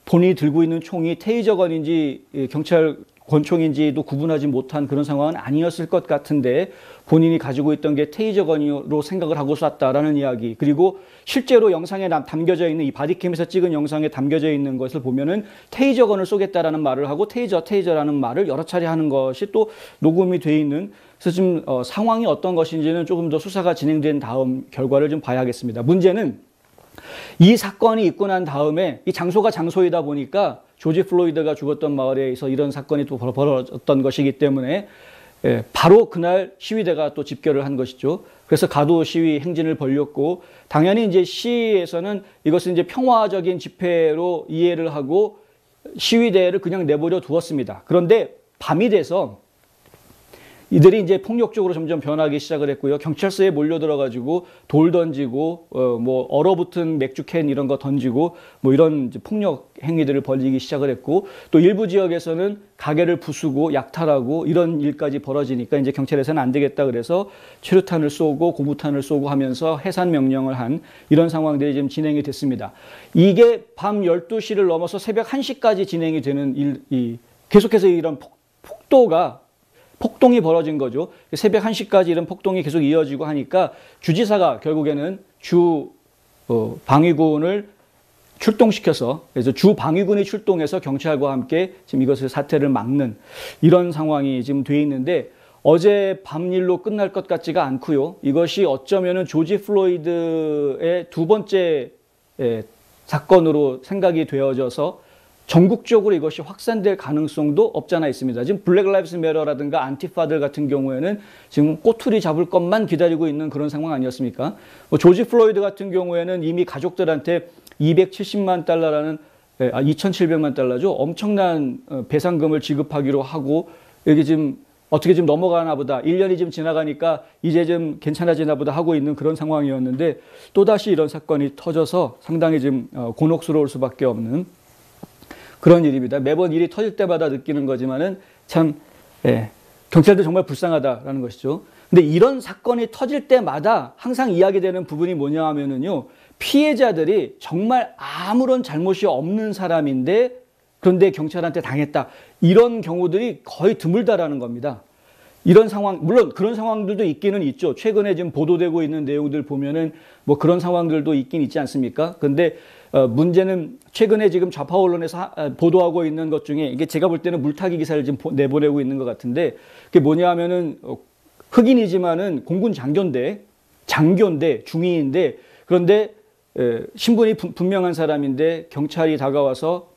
본인이 들고 있는 총이 테이저건인지 경찰 권총인지도 구분하지 못한 그런 상황은 아니었을 것 같은데, 본인이 가지고 있던 게 테이저건으로 생각을 하고 쐈다라는 이야기, 그리고 실제로 영상에 담겨져 있는 이 바디캠에서 찍은 영상에 담겨져 있는 것을 보면은 테이저건을 쏘겠다라는 말을 하고 테이저라는 말을 여러 차례 하는 것이 또 녹음이 돼 있는, 그래서 지금 상황이 어떤 것인지는 조금 더 수사가 진행된 다음 결과를 좀 봐야겠습니다. 문제는 이 사건이 있고 난 다음에 이 장소가 장소이다 보니까 조지 플로이드가 죽었던 마을에서 이런 사건이 또 벌어졌던 것이기 때문에 바로 그날 시위대가 또 집결을 한 것이죠. 그래서 가도 시위 행진을 벌였고, 당연히 이제 시에서는 이것은 이제 평화적인 집회로 이해를 하고 시위대를 그냥 내버려 두었습니다. 그런데 밤이 돼서 이들이 이제 폭력적으로 점점 변하기 시작을 했고요. 경찰서에 몰려들어가지고 돌 던지고, 뭐 얼어붙은 맥주캔 이런 거 던지고, 뭐 이런 이제 폭력 행위들을 벌이기 시작을 했고, 또 일부 지역에서는 가게를 부수고 약탈하고 이런 일까지 벌어지니까 이제 경찰에서는 안 되겠다 그래서 최루탄을 쏘고 고무탄을 쏘고 하면서 해산 명령을 한 이런 상황들이 지금 진행이 됐습니다. 이게 밤 12시를 넘어서 새벽 1시까지 진행이 되는 계속해서 이런 폭동이 벌어진 거죠. 새벽 1시까지 이런 폭동이 계속 이어지고 하니까 주지사가 결국에는 방위군을 출동시켜서, 그래서 방위군이 출동해서 경찰과 함께 지금 이것을 사태를 막는 이런 상황이 지금 돼 있는데, 어제 밤일로 끝날 것 같지가 않고요. 이것이 어쩌면은 조지 플로이드의 두 번째 사건으로 생각이 되어져서 전국적으로 이것이 확산될 가능성도 없잖아 있습니다. 지금 블랙 라이브스 매터라든가 안티파들 같은 경우에는 지금 꼬투리 잡을 것만 기다리고 있는 그런 상황 아니었습니까? 조지 플로이드 같은 경우에는 이미 가족들한테 270만 달러라는 2,700만 달러죠. 엄청난 배상금을 지급하기로 하고, 여기 지금 어떻게 좀 넘어가나 보다. 1년이 좀 지나가니까 이제 좀 괜찮아지나 보다 하고 있는 그런 상황이었는데 또다시 이런 사건이 터져서 상당히 좀 곤혹스러울 수밖에 없는 그런 일입니다. 매번 일이 터질 때마다 느끼는 거지만은 참 경찰도 정말 불쌍하다라는 것이죠. 근데 이런 사건이 터질 때마다 항상 이야기되는 부분이 뭐냐 하면은요. 피해자들이 정말 아무런 잘못이 없는 사람인데 그런데 경찰한테 당했다. 이런 경우들이 거의 드물다라는 겁니다. 이런 상황, 물론 그런 상황들도 있기는 있죠. 최근에 지금 보도되고 있는 내용들 보면은 뭐 그런 상황들도 있긴 있지 않습니까? 근데 문제는 최근에 지금 좌파 언론에서 보도하고 있는 것 중에 이게 제가 볼 때는 물타기 기사를 지금 내보내고 있는 것 같은데 그게 뭐냐 하면은 흑인이지만은 공군 장교인데 중위인데 그런데 신분이 분명한 사람인데 경찰이 다가와서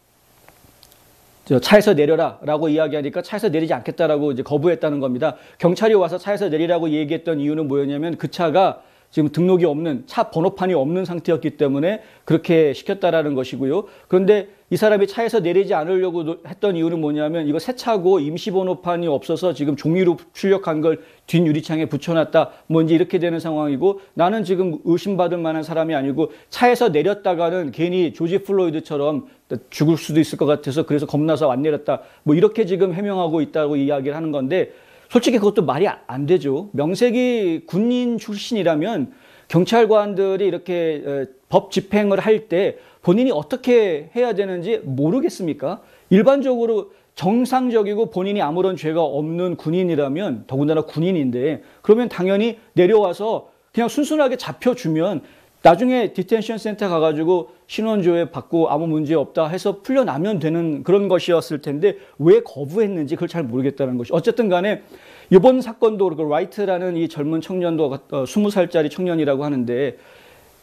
차에서 내려라 라고 이야기하니까 차에서 내리지 않겠다라고 이제 거부했다는 겁니다. 경찰이 와서 차에서 내리라고 얘기했던 이유는 뭐였냐면 그 차가 지금 등록이 없는 차 번호판이 없는 상태였기 때문에 그렇게 시켰다라는 것이고요. 그런데 이 사람이 차에서 내리지 않으려고 했던 이유는 뭐냐면 이거 새 차고 임시 번호판이 없어서 지금 종이로 출력한 걸 뒷 유리창에 붙여놨다. 뭔지 이렇게 되는 상황이고 나는 지금 의심받을 만한 사람이 아니고 차에서 내렸다가는 괜히 조지 플로이드처럼 죽을 수도 있을 것 같아서 그래서 겁나서 안 내렸다. 뭐 이렇게 지금 해명하고 있다고 이야기를 하는 건데 솔직히 그것도 말이 안 되죠. 명색이 군인 출신이라면 경찰관들이 이렇게 법 집행을 할 때 본인이 어떻게 해야 되는지 모르겠습니까? 일반적으로 정상적이고 본인이 아무런 죄가 없는 군인이라면 더군다나 군인인데 그러면 당연히 내려와서 그냥 순순하게 잡혀주면 나중에 디텐션 센터 가가지고 신원조회 받고 아무 문제 없다 해서 풀려나면 되는 그런 것이었을 텐데 왜 거부했는지 그걸 잘 모르겠다는 것이. 어쨌든 간에 이번 사건도 그 라이트라는 이 젊은 청년도 20살짜리 청년이라고 하는데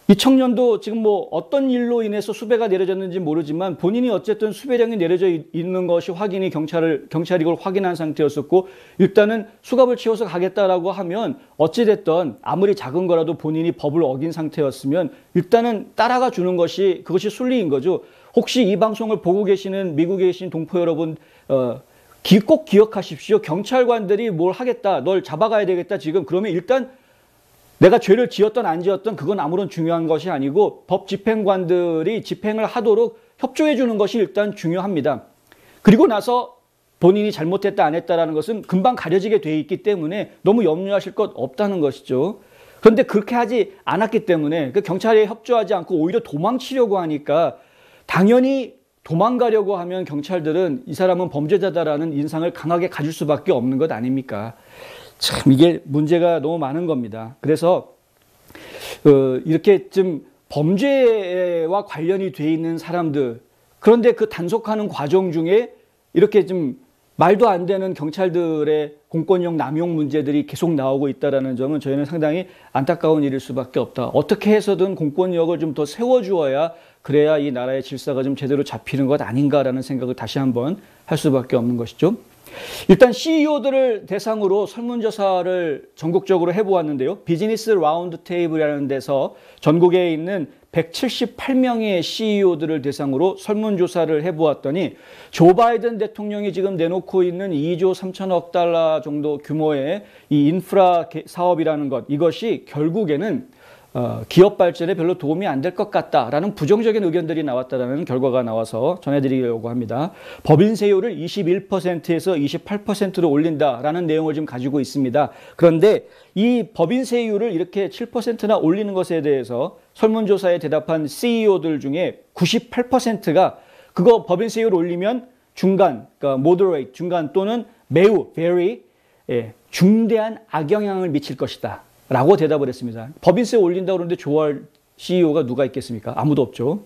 이 청년도 지금 뭐 어떤 일로 인해서 수배가 내려졌는지 모르지만 본인이 어쨌든 수배령이 내려져 있는 것이 확인이 경찰이 이걸 확인한 상태였었고 일단은 수갑을 채워서 가겠다라고 하면 어찌됐든 아무리 작은 거라도 본인이 법을 어긴 상태였으면 일단은 따라가 주는 것이 그것이 순리인 거죠. 혹시 이 방송을 보고 계시는 미국에 계신 동포 여러분 꼭 기억하십시오. 경찰관들이 뭘 하겠다, 널 잡아가야 되겠다 지금 그러면 일단 내가 죄를 지었던 안 지었던 그건 아무런 중요한 것이 아니고 법 집행관들이 집행을 하도록 협조해 주는 것이 일단 중요합니다. 그리고 나서 본인이 잘못했다 안 했다라는 것은 금방 가려지게 돼 있기 때문에 너무 염려하실 것 없다는 것이죠. 그런데 그렇게 하지 않았기 때문에 그 경찰에 협조하지 않고 오히려 도망치려고 하니까 당연히 도망가려고 하면 경찰들은 이 사람은 범죄자다라는 인상을 강하게 가질 수밖에 없는 것 아닙니까? 참 이게 문제가 너무 많은 겁니다. 그래서 이렇게 좀 범죄와 관련이 돼 있는 사람들 그런데 그 단속하는 과정 중에 이렇게 좀 말도 안 되는 경찰들의 공권력 남용 문제들이 계속 나오고 있다는 점은 저희는 상당히 안타까운 일일 수밖에 없다. 어떻게 해서든 공권력을 좀 더 세워주어야 그래야 이 나라의 질서가 좀 제대로 잡히는 것 아닌가라는 생각을 다시 한번 할 수밖에 없는 것이죠. 일단 CEO들을 대상으로 설문조사를 전국적으로 해보았는데요. 비즈니스 라운드 테이블이라는 데서 전국에 있는 178명의 CEO들을 대상으로 설문조사를 해보았더니 조 바이든 대통령이 지금 내놓고 있는 2조 3천억 달러 정도 규모의 이 인프라 사업이라는 것 이것이 결국에는 기업 발전에 별로 도움이 안 될 것 같다라는 부정적인 의견들이 나왔다는 결과가 나와서 전해드리려고 합니다. 법인세율을 21%에서 28%로 올린다라는 내용을 지금 가지고 있습니다. 그런데 이 법인세율을 이렇게 7%나 올리는 것에 대해서 설문조사에 대답한 CEO들 중에 98%가 그거 법인세율 올리면 중간, 그러니까 moderate, 중간 또는 매우, very 중대한 악영향을 미칠 것이다. 라고 대답을 했습니다. 법인세 올린다고 그러는데 좋아할 CEO가 누가 있겠습니까? 아무도 없죠.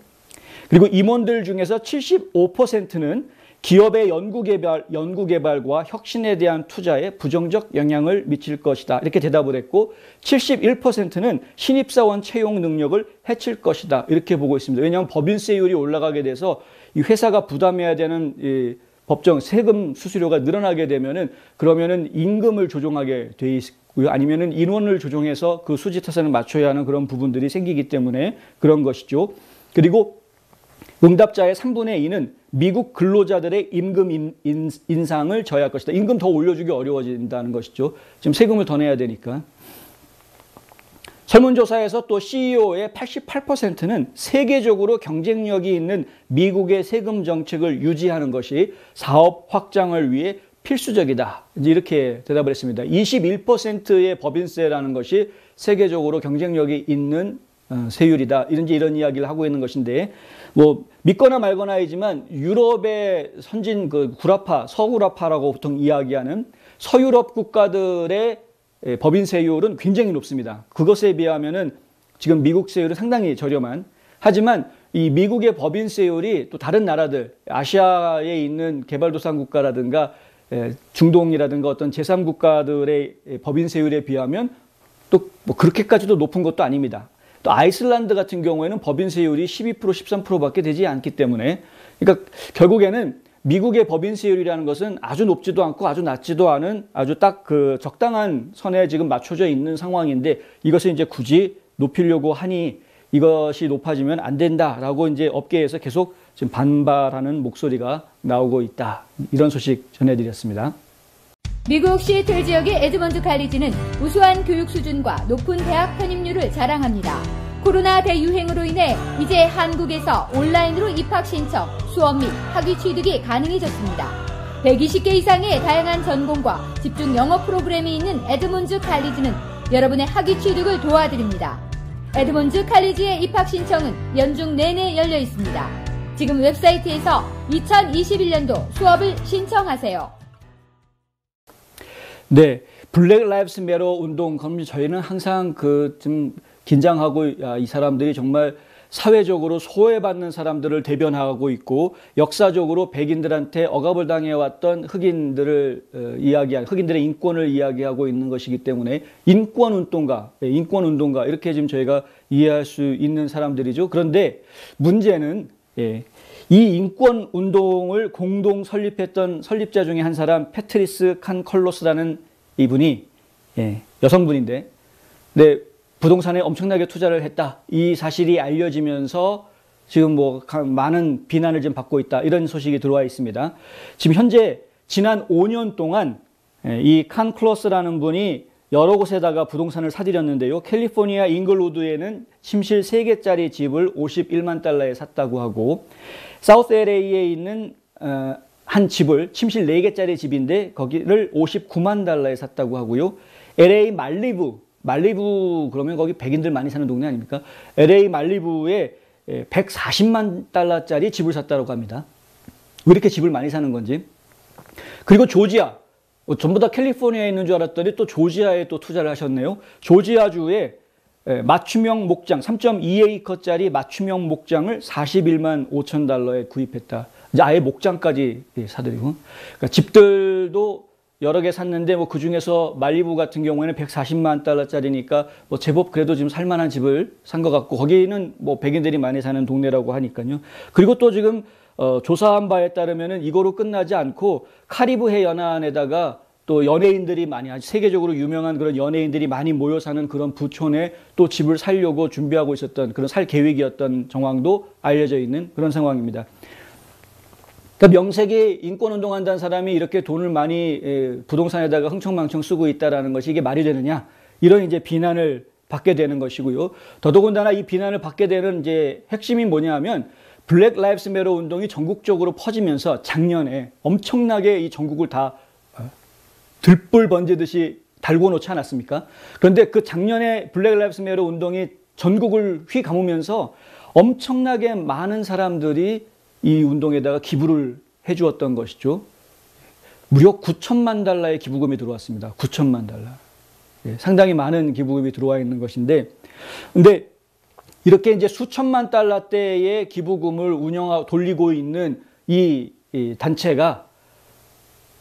그리고 임원들 중에서 75%는 기업의 연구개발과 혁신에 대한 투자에 부정적 영향을 미칠 것이다. 이렇게 대답을 했고 71%는 신입사원 채용 능력을 해칠 것이다. 이렇게 보고 있습니다. 왜냐하면 법인세율이 올라가게 돼서 이 회사가 부담해야 되는 이 법정 세금 수수료가 늘어나게 되면은 그러면은 임금을 조정하게 돼 있고요. 아니면은 인원을 조정해서 그 수지 타산을 맞춰야 하는 그런 부분들이 생기기 때문에 그런 것이죠. 그리고 응답자의 3분의 2는 미국 근로자들의 임금 인상을 저해할 것이다. 임금 더 올려주기 어려워진다는 것이죠. 지금 세금을 더 내야 되니까. 설문조사에서 또 CEO의 88%는 세계적으로 경쟁력이 있는 미국의 세금 정책을 유지하는 것이 사업 확장을 위해 필수적이다. 이제 이렇게 대답을 했습니다. 21%의 법인세라는 것이 세계적으로 경쟁력이 있는 세율이다. 이런 이야기를 하고 있는 것인데, 뭐 믿거나 말거나이지만 유럽의 선진 그 구라파, 서구라파라고 보통 이야기하는 서유럽 국가들의 법인세율은 굉장히 높습니다. 그것에 비하면은 지금 미국 세율은 상당히 저렴한, 하지만 이 미국의 법인세율이 또 다른 나라들, 아시아에 있는 개발도상국가라든가 중동이라든가 어떤 제3국가들의 법인세율에 비하면 또 뭐 그렇게까지도 높은 것도 아닙니다. 또 아이슬란드 같은 경우에는 법인세율이 12%, 13%밖에 되지 않기 때문에, 그러니까 결국에는 미국의 법인세율이라는 것은 아주 높지도 않고 아주 낮지도 않은 아주 딱 그 적당한 선에 지금 맞춰져 있는 상황인데, 이것을 이제 굳이 높이려고 하니 이것이 높아지면 안 된다라고 이제 업계에서 계속 지금 반발하는 목소리가 나오고 있다. 이런 소식 전해드렸습니다. 미국 시애틀 지역의 에드먼드 칼리지는 우수한 교육 수준과 높은 대학 편입률을 자랑합니다. 코로나 대유행으로 인해 이제 한국에서 온라인으로 입학 신청, 수업 및 학위 취득이 가능해졌습니다. 120개 이상의 다양한 전공과 집중 영어 프로그램이 있는 에드먼드 칼리지는 여러분의 학위 취득을 도와드립니다. 에드먼드 칼리지의 입학 신청은 연중 내내 열려 있습니다. 지금 웹사이트에서 2021년도 수업을 신청하세요. 네, 블랙 라이브스 매터 운동, 그럼 저희는 항상 좀 긴장하고, 이 사람들이 정말 사회적으로 소외받는 사람들을 대변하고 있고, 역사적으로 백인들한테 억압을 당해왔던 흑인들의 인권을 이야기하고 있는 것이기 때문에 인권운동가 이렇게 지금 저희가 이해할 수 있는 사람들이죠. 그런데 문제는 이 인권운동을 공동 설립했던 설립자 중에 한 사람, 패트리스 칸 컬로스라는 이분이 여성분인데, 부동산에 엄청나게 투자를 했다. 이 사실이 알려지면서 지금 뭐 많은 비난을 좀 받고 있다. 이런 소식이 들어와 있습니다. 지금 현재 지난 5년 동안 이 칸 컬로스라는 분이 여러 곳에다가 부동산을 사들였는데요. 캘리포니아 잉글우드에는 침실 3개짜리 집을 51만 달러에 샀다고 하고, 사우스 LA에 있는 한 집을, 침실 4개짜리 집인데 거기를 59만 달러에 샀다고 하고요. LA 말리부 그러면 거기 백인들 많이 사는 동네 아닙니까? LA 말리부에 140만 달러짜리 집을 샀다고 합니다. 왜 이렇게 집을 많이 사는 건지. 그리고 조지아, 전부 다 캘리포니아에 있는 줄 알았더니 또 조지아에 또 투자를 하셨네요. 조지아주에 맞춤형 목장, 3.2에이커짜리 맞춤형 목장을 41만 5천 달러에 구입했다. 이제 아예 목장까지 사들이고. 그러니까 집들도 여러 개 샀는데 뭐 그 중에서 말리부 같은 경우에는 140만 달러짜리니까 뭐 제법 그래도 지금 살만한 집을 산 것 같고, 거기는 뭐 백인들이 많이 사는 동네라고 하니까요. 그리고 또 지금 조사한 바에 따르면은 이거로 끝나지 않고 카리브해 연안에다가 또 연예인들이 많이, 아주 세계적으로 유명한 그런 연예인들이 많이 모여 사는 그런 부촌에 또 집을 살려고 준비하고 있었던, 그런 살 계획이었던 정황도 알려져 있는 그런 상황입니다. 그러니까 명색이 인권운동한다는 사람이 이렇게 돈을 많이 부동산에다가 흥청망청 쓰고 있다라는 것이 이게 말이 되느냐, 이런 이제 비난을 받게 되는 것이고요. 더더군다나 이 비난을 받게 되는 이제 핵심이 뭐냐하면, 블랙 라이브스 매터 운동이 전국적으로 퍼지면서 작년에 엄청나게 이 전국을 다 들불 번지듯이 달고 놓지 않았습니까? 그런데 그 작년에 블랙 라이브스 매터 운동이 전국을 휘감으면서 엄청나게 많은 사람들이 이 운동에다가 기부를 해주었던 것이죠. 무려 9천만 달러의 기부금이 들어왔습니다. 9천만 달러. 상당히 많은 기부금이 들어와 있는 것인데, 근데 이렇게 이제 수천만 달러대의 기부금을 돌리고 있는 이 단체가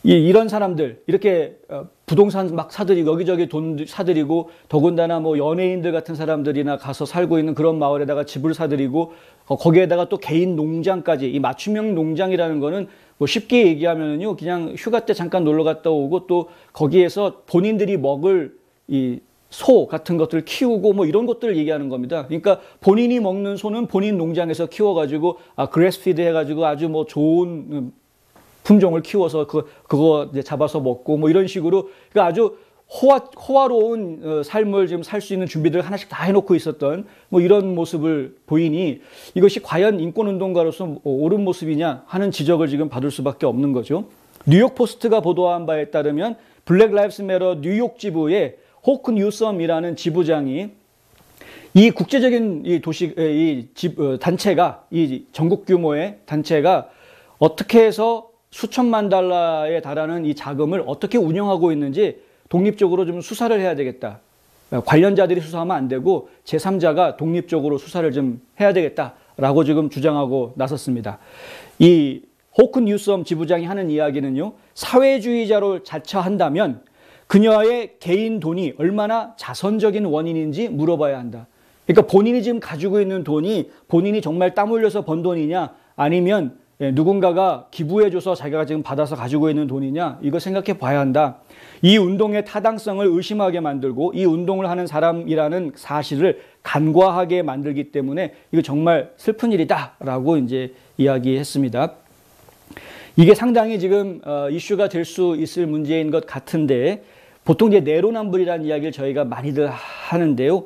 이런 사람들, 이렇게 부동산 막 사들이고 여기저기 돈 사들이고, 더군다나 뭐 연예인들 같은 사람들이나 가서 살고 있는 그런 마을에다가 집을 사들이고, 거기에다가 또 개인 농장까지, 이 맞춤형 농장이라는 거는 뭐 쉽게 얘기하면요, 그냥 휴가 때 잠깐 놀러 갔다 오고 또 거기에서 본인들이 먹을 이 소 같은 것들을 키우고 뭐 이런 것들을 얘기하는 겁니다. 그러니까 본인이 먹는 소는 본인 농장에서 키워가지고 그래스피드 해가지고 아주 뭐 좋은 품종을 키워서 그거 이제 잡아서 먹고 뭐 이런 식으로 그러니까 아주 호화로운 삶을 지금 살 수 있는 준비들을 하나씩 다 해놓고 있었던 뭐 이런 모습을 보이니 이것이 과연 인권운동가로서 옳은 모습이냐 하는 지적을 지금 받을 수밖에 없는 거죠. 뉴욕 포스트가 보도한 바에 따르면 블랙 라이브스 매터 뉴욕 지부의 호크 뉴섬이라는 지부장이 이 국제적인 이 도시 단체가 이 전국 규모의 단체가 어떻게 해서 수천만 달러에 달하는 이 자금을 어떻게 운영하고 있는지 독립적으로 좀 수사를 해야 되겠다. 관련자들이 수사하면 안 되고 제3자가 독립적으로 수사를 좀 해야 되겠다라고 지금 주장하고 나섰습니다. 이 호크 뉴섬 지부장이 하는 이야기는요. 사회주의자로 자처한다면 그녀의 개인 돈이 얼마나 자선적인 원인인지 물어봐야 한다. 그러니까 본인이 지금 가지고 있는 돈이 본인이 정말 땀 흘려서 번 돈이냐 아니면 누군가가 기부해줘서 자기가 지금 받아서 가지고 있는 돈이냐 이거 생각해 봐야 한다. 이 운동의 타당성을 의심하게 만들고 이 운동을 하는 사람이라는 사실을 간과하게 만들기 때문에 이거 정말 슬픈 일이다라고 이제 이야기했습니다. 이게 상당히 지금 이슈가 될 수 있을 문제인 것 같은데 보통 이제 내로남불이라는 이야기를 저희가 많이들 하는데요.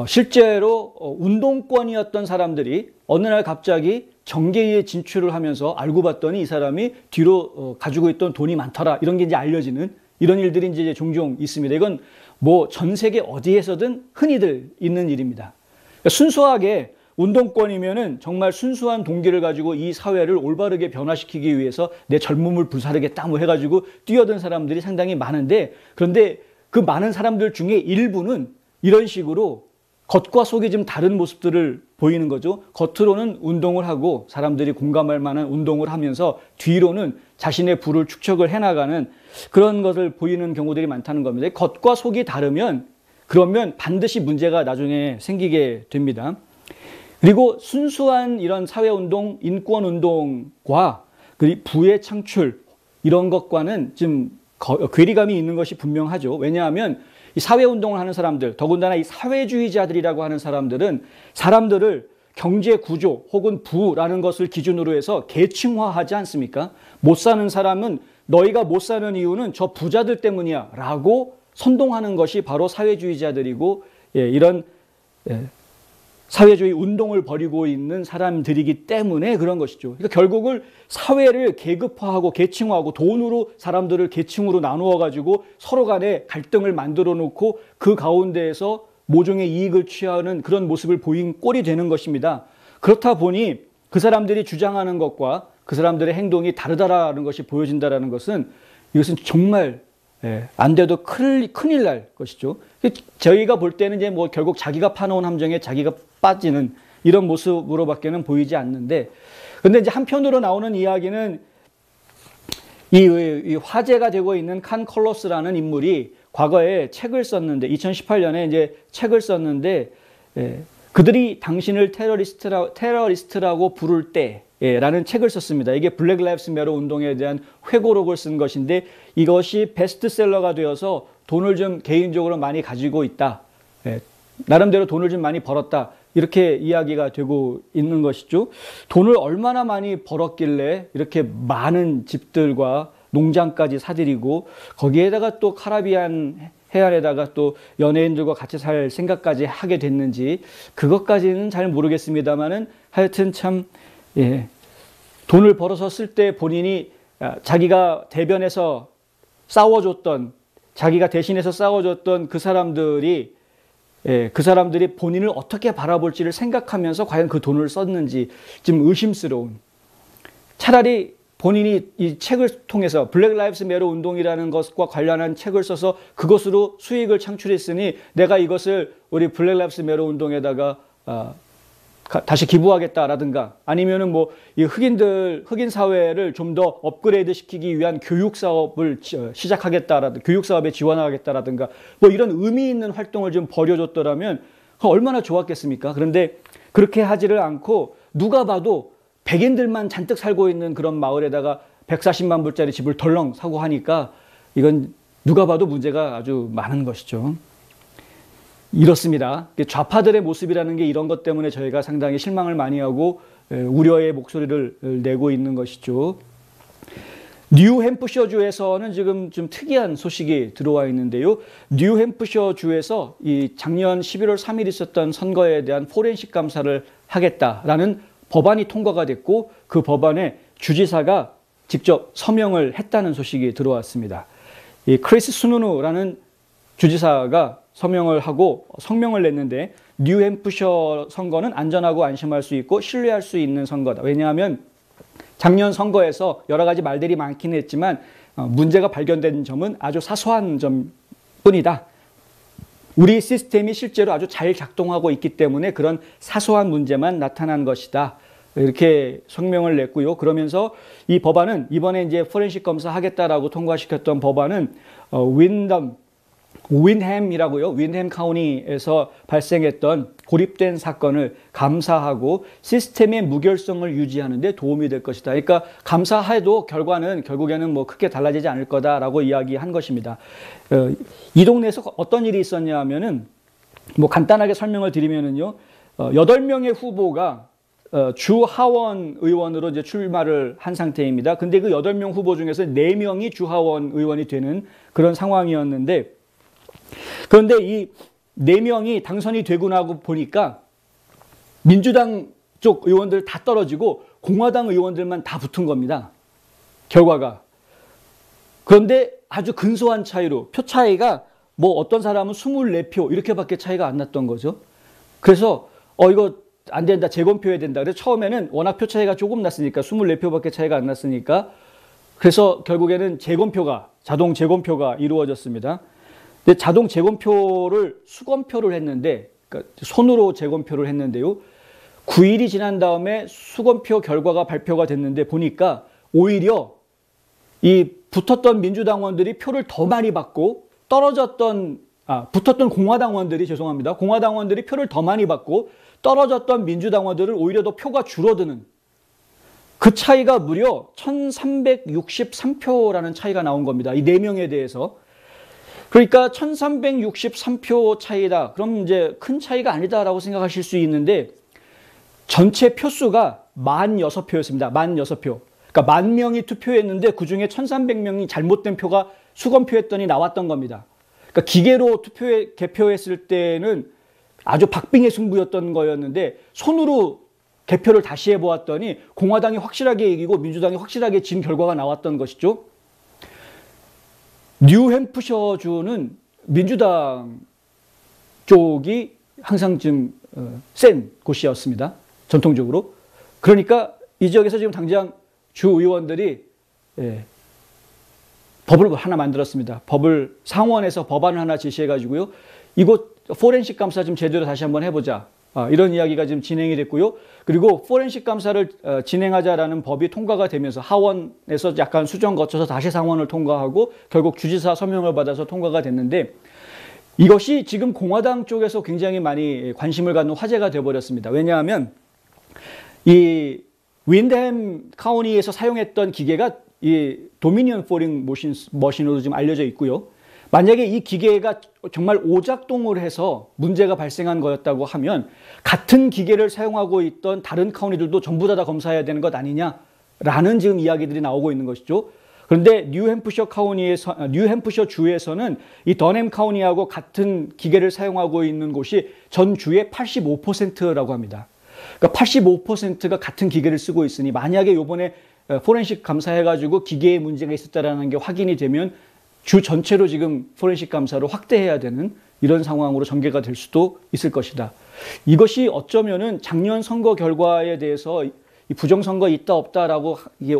실제로 운동권이었던 사람들이 어느 날 갑자기 정계에 진출을 하면서 알고 봤더니 이 사람이 뒤로 가지고 있던 돈이 많더라 이런 게 이제 알려지는 이런 일들이 이제 종종 있습니다. 이건 뭐 전 세계 어디에서든 흔히들 있는 일입니다. 그러니까 순수하게 운동권이면은 정말 순수한 동기를 가지고 이 사회를 올바르게 변화시키기 위해서 내 젊음을 불사르겠다 뭐 해가지고 뛰어든 사람들이 상당히 많은데 그런데 그 많은 사람들 중에 일부는 이런 식으로 겉과 속이 좀 다른 모습들을 보이는 거죠. 겉으로는 운동을 하고 사람들이 공감할 만한 운동을 하면서 뒤로는 자신의 부를 축적을 해나가는 그런 것을 보이는 경우들이 많다는 겁니다. 겉과 속이 다르면 그러면 반드시 문제가 나중에 생기게 됩니다. 그리고 순수한 이런 사회운동, 인권운동과 그 부의 창출 이런 것과는 좀 괴리감이 있는 것이 분명하죠. 왜냐하면 이 사회운동을 하는 사람들, 더군다나 이 사회주의자들이라고 하는 사람들은 사람들을 경제 구조 혹은 부라는 것을 기준으로 해서 계층화하지 않습니까? 못 사는 사람은 너희가 못 사는 이유는 저 부자들 때문이야 라고 선동하는 것이 바로 사회주의자들이고 이런 사회주의 운동을 벌이고 있는 사람들이기 때문에 그런 것이죠. 그러니까 결국은 사회를 계급화하고 계층화하고 돈으로 사람들을 계층으로 나누어 가지고 서로 간에 갈등을 만들어 놓고 그 가운데에서 모종의 이익을 취하는 그런 모습을 보인 꼴이 되는 것입니다. 그렇다 보니 그 사람들이 주장하는 것과 그 사람들의 행동이 다르다라는 것이 보여진다라는 것은 이것은 정말 안 돼도 큰일 날 것이죠. 저희가 볼 때는 이제 뭐 결국 자기가 파놓은 함정에 자기가 빠지는 이런 모습으로밖에는 보이지 않는데, 근데 이제 한편으로 나오는 이야기는 이 화제가 되고 있는 칸 컬러스라는 인물이 과거에 책을 썼는데 2018년에 이제 책을 썼는데 그들이 당신을 테러리스트라고 부를 때라는 책을 썼습니다. 이게 블랙 라이브스 매터 운동에 대한 회고록을 쓴 것인데 이것이 베스트셀러가 되어서 돈을 좀 개인적으로 많이 가지고 있다. 나름대로 돈을 좀 많이 벌었다. 이렇게 이야기가 되고 있는 것이죠. 돈을 얼마나 많이 벌었길래 이렇게 많은 집들과 농장까지 사들이고 거기에다가 또 카리비안 해안에다가 또 연예인들과 같이 살 생각까지 하게 됐는지 그것까지는 잘 모르겠습니다만은 하여튼 참 돈을 벌어서 쓸 때 본인이 자기가 대변해서 싸워줬던 자기가 대신해서 싸워줬던 그 사람들이 본인을 어떻게 바라볼지를 생각하면서 과연 그 돈을 썼는지 좀 의심스러운, 차라리 본인이 이 책을 통해서 블랙 라이브스 매터 운동이라는 것과 관련한 책을 써서 그것으로 수익을 창출했으니 내가 이것을 우리 블랙 라이브스 매터 운동에다가 다시 기부하겠다라든가 아니면은 뭐 이 흑인 사회를 좀 더 업그레이드 시키기 위한 교육 사업을 시작하겠다라든가 교육 사업에 지원하겠다라든가 뭐 이런 의미 있는 활동을 좀 벌여줬더라면 얼마나 좋았겠습니까? 그런데 그렇게 하지를 않고 누가 봐도 백인들만 잔뜩 살고 있는 그런 마을에다가 140만 불짜리 집을 덜렁 사고 하니까 이건 누가 봐도 문제가 아주 많은 것이죠. 이렇습니다. 좌파들의 모습이라는 게 이런 것 때문에 저희가 상당히 실망을 많이 하고 우려의 목소리를 내고 있는 것이죠. 뉴햄프셔주에서는 지금 좀 특이한 소식이 들어와 있는데요. 뉴햄프셔주에서 이 작년 11월 3일 있었던 선거에 대한 포렌식 감사를 하겠다라는 법안이 통과가 됐고 그 법안에 주지사가 직접 서명을 했다는 소식이 들어왔습니다. 이 크리스 수누누라는 주지사가 서명을 하고 성명을 냈는데 뉴햄프셔 선거는 안전하고 안심할 수 있고 신뢰할 수 있는 선거다. 왜냐하면 작년 선거에서 여러 가지 말들이 많긴 했지만 문제가 발견된 점은 아주 사소한 점뿐이다. 우리 시스템이 실제로 아주 잘 작동하고 있기 때문에 그런 사소한 문제만 나타난 것이다. 이렇게 성명을 냈고요. 그러면서 이 법안은 이번에 이제 포렌식 검사하겠다라고 통과시켰던 법안은 윈햄이라고요. 윈햄 카운티에서 발생했던 고립된 사건을 감사하고 시스템의 무결성을 유지하는 데 도움이 될 것이다. 그러니까 감사해도 결과는 결국에는 뭐 크게 달라지지 않을 거다라고 이야기한 것입니다. 이 동네에서 어떤 일이 있었냐 하면은 뭐 간단하게 설명을 드리면은요. 8명의 후보가 주 하원 의원으로 이제 출마를 한 상태입니다. 근데 그 8명 후보 중에서 4명이 주 하원 의원이 되는 그런 상황이었는데 그런데 이 4명이 당선이 되고 나고 보니까 민주당 쪽 의원들 다 떨어지고 공화당 의원들만 다 붙은 겁니다. 결과가. 그런데 아주 근소한 차이로 표 차이가 뭐 어떤 사람은 24표 이렇게밖에 차이가 안 났던 거죠. 그래서 이거 안 된다. 재검표해야 된다. 그래서 처음에는 워낙 표 차이가 조금 났으니까 24표밖에 차이가 안 났으니까 그래서 결국에는 자동 재검표가 이루어졌습니다. 근데 자동 재검표를 수검표를 했는데 그러니까 손으로 재검표를 했는데요. 9일이 지난 다음에 수검표 결과가 발표가 됐는데 보니까 오히려 이 붙었던 민주당원들이 표를 더 많이 받고 붙었던 공화당원들이 표를 더 많이 받고 떨어졌던 민주당원들은 오히려 더 표가 줄어드는 그 차이가 무려 1363표라는 차이가 나온 겁니다. 이 4명에 대해서. 그러니까 1363표 차이다. 그럼 이제 큰 차이가 아니다라고 생각하실 수 있는데 전체 표수가 16표였습니다. 16표. 그러니까 10,000명이 투표했는데 그중에 1300명이 잘못된 표가 수검표했더니 나왔던 겁니다. 그러니까 기계로 개표했을 때는 아주 박빙의 승부였던 거였는데 손으로 개표를 다시 해보았더니 공화당이 확실하게 이기고 민주당이 확실하게 진 결과가 나왔던 것이죠. 뉴햄프셔주는 민주당 쪽이 항상 좀 센 곳이었습니다. 전통적으로. 그러니까 이 지역에서 지금 당장 주 의원들이 법을 하나 만들었습니다. 상원에서 법안을 하나 제시해가지고요. 이곳 포렌식 감사 좀 제대로 다시 한번 해보자. 이런 이야기가 지금 진행이 됐고요. 그리고 포렌식 감사를 진행하자라는 법이 통과가 되면서 하원에서 약간 수정 거쳐서 다시 상원을 통과하고 결국 주지사 서명을 받아서 통과가 됐는데 이것이 지금 공화당 쪽에서 굉장히 많이 관심을 갖는 화제가 되어버렸습니다. 왜냐하면 이 윈햄 카운티에서 사용했던 기계가 이 도미니언 포링 머신으로 지금 알려져 있고요. 만약에 이 기계가 정말 오작동을 해서 문제가 발생한 거였다고 하면 같은 기계를 사용하고 있던 다른 카운티들도 전부 다 검사해야 되는 것 아니냐라는 지금 이야기들이 나오고 있는 것이죠. 그런데 뉴햄프셔 주에서는 이 더넴 카운티하고 같은 기계를 사용하고 있는 곳이 전 주의 85%라고 합니다. 그러니까 85%가 같은 기계를 쓰고 있으니 만약에 이번에 포렌식 감사해가지고 기계에 문제가 있었다는 게 확인이 되면 주 전체로 지금 포렌식 감사로 확대해야 되는 이런 상황으로 전개가 될 수도 있을 것이다. 이것이 어쩌면은 작년 선거 결과에 대해서 부정선거 있다 없다라고 이게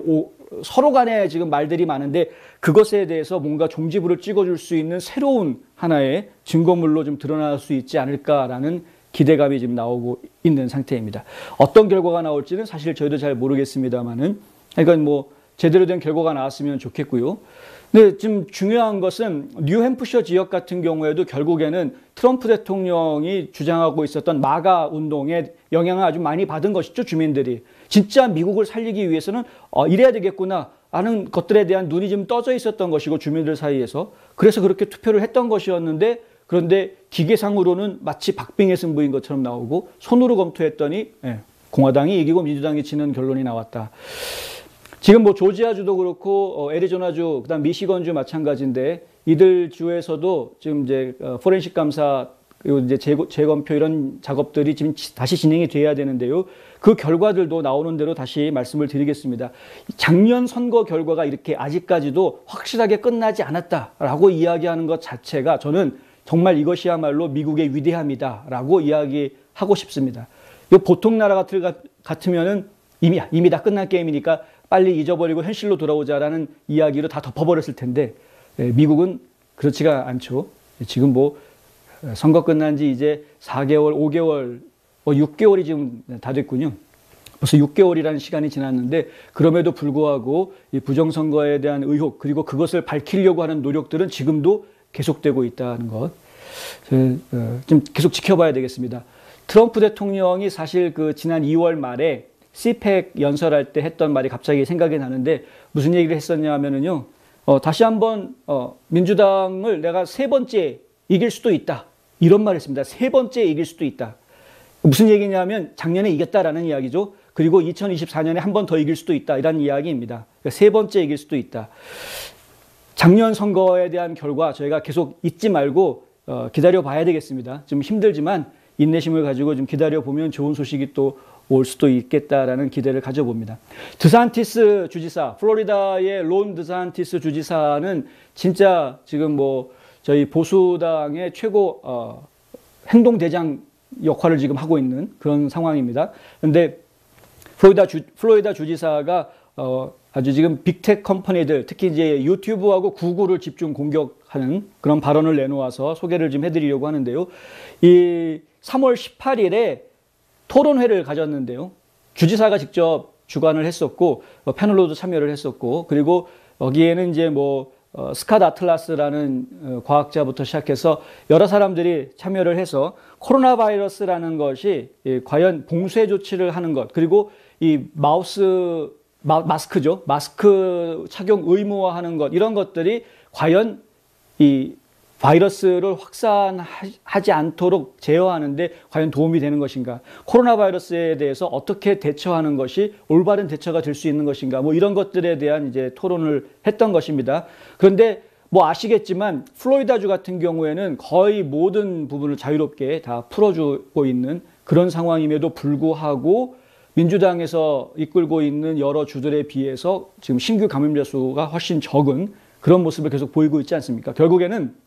서로 간에 지금 말들이 많은데 그것에 대해서 뭔가 종지부를 찍어줄 수 있는 새로운 하나의 증거물로 좀 드러날 수 있지 않을까라는 기대감이 지금 나오고 있는 상태입니다. 어떤 결과가 나올지는 사실 저희도 잘 모르겠습니다만은 그러니까 뭐 제대로 된 결과가 나왔으면 좋겠고요. 근데 지금 중요한 것은 뉴햄프셔 지역 같은 경우에도 결국에는 트럼프 대통령이 주장하고 있었던 마가 운동에 영향을 아주 많이 받은 것이죠, 주민들이. 진짜 미국을 살리기 위해서는 이래야 되겠구나 하는 것들에 대한 눈이 좀 떠져 있었던 것이고 주민들 사이에서. 그래서 그렇게 투표를 했던 것이었는데 그런데 기계상으로는 마치 박빙의 승부인 것처럼 나오고 손으로 검토했더니 공화당이 이기고 민주당이 지는 결론이 나왔다. 지금 뭐 조지아주도 그렇고 애리조나주, 그다음 미시건주 마찬가지인데 이들 주에서도 지금 이제 포렌식 감사 그리고 이제 재검표 이런 작업들이 지금 다시 진행이 돼야 되는데요. 그 결과들도 나오는 대로 다시 말씀을 드리겠습니다. 작년 선거 결과가 이렇게 아직까지도 확실하게 끝나지 않았다라고 이야기하는 것 자체가 저는 정말 이것이야말로 미국의 위대함이다라고 이야기하고 싶습니다. 이거 보통 나라 같으면은 이미 다 끝난 게임이니까 빨리 잊어버리고 현실로 돌아오자라는 이야기로 다 덮어버렸을 텐데 미국은 그렇지가 않죠. 지금 뭐 선거 끝난 지 이제 4개월, 5개월, 6개월이 지금 다 됐군요. 벌써 6개월이라는 시간이 지났는데 그럼에도 불구하고 이 부정선거에 대한 의혹 그리고 그것을 밝히려고 하는 노력들은 지금도 계속되고 있다는 것. 좀 계속 지켜봐야 되겠습니다. 트럼프 대통령이 사실 그 지난 2월 말에 CPEC 연설할 때 했던 말이 갑자기 생각이 나는데 무슨 얘기를 했었냐 하면은요. 다시 한번 민주당을 내가 3번째 이길 수도 있다. 이런 말을 했습니다. 3번째 이길 수도 있다. 무슨 얘기냐면 작년에 이겼다라는 이야기죠. 그리고 2024년에 한 번 더 이길 수도 있다. 이런 이야기입니다. 그러니까 3번째 이길 수도 있다. 작년 선거에 대한 결과 저희가 계속 잊지 말고 기다려 봐야 되겠습니다. 좀 힘들지만 인내심을 가지고 좀 기다려 보면 좋은 소식이 또 올 수도 있겠다라는 기대를 가져봅니다. 드산티스 주지사, 플로리다의 론 드산티스 주지사는 진짜 지금 뭐 저희 보수당의 최고 행동대장 역할을 지금 하고 있는 그런 상황입니다. 그런데 플로리다 주지사가 아주 지금 빅테크 컴퍼니들, 특히 이제 유튜브하고 구글을 집중 공격하는 그런 발언을 내놓아서 소개를 좀 해드리려고 하는데요. 이 3월 18일에 토론회를 가졌는데요. 주지사가 직접 주관을 했었고, 패널로도 참여를 했었고, 그리고 여기에는 이제 뭐, 스캇 아틀라스라는 과학자부터 시작해서 여러 사람들이 참여를 해서 코로나 바이러스라는 것이 과연 봉쇄 조치를 하는 것, 그리고 이 마스크죠. 마스크 착용 의무화하는 것, 이런 것들이 과연 이 바이러스를 확산하지 않도록 제어하는데 과연 도움이 되는 것인가? 코로나 바이러스에 대해서 어떻게 대처하는 것이 올바른 대처가 될 수 있는 것인가? 뭐 이런 것들에 대한 이제 토론을 했던 것입니다. 그런데 뭐 아시겠지만 플로리다주 같은 경우에는 거의 모든 부분을 자유롭게 다 풀어주고 있는 그런 상황임에도 불구하고 민주당에서 이끌고 있는 여러 주들에 비해서 지금 신규 감염자 수가 훨씬 적은 그런 모습을 계속 보이고 있지 않습니까? 결국에는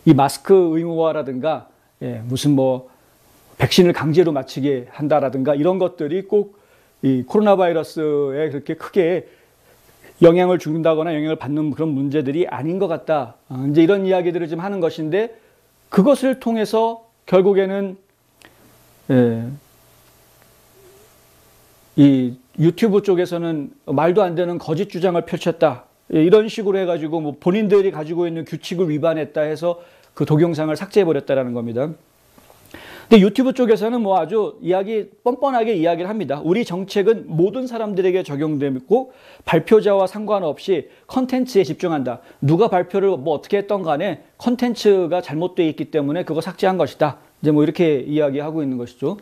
이 마스크 의무화라든가 무슨 뭐 백신을 강제로 맞추게 한다라든가 이런 것들이 꼭 이 코로나 바이러스에 그렇게 크게 영향을 준다거나 영향을 받는 그런 문제들이 아닌 것 같다. 이제 이런 이야기들을 좀 하는 것인데 그것을 통해서 결국에는 이 유튜브 쪽에서는 말도 안 되는 거짓 주장을 펼쳤다. 이런 식으로 해가지고 뭐 본인들이 가지고 있는 규칙을 위반했다 해서 그 동영상을 삭제해버렸다라는 겁니다. 근데 유튜브 쪽에서는 뭐 아주 뻔뻔하게 이야기를 합니다. 우리 정책은 모든 사람들에게 적용되고 발표자와 상관없이 컨텐츠에 집중한다. 누가 발표를 뭐 어떻게 했던 간에 컨텐츠가 잘못되어 있기 때문에 그거 삭제한 것이다. 이제 뭐 이렇게 이야기하고 있는 것이죠.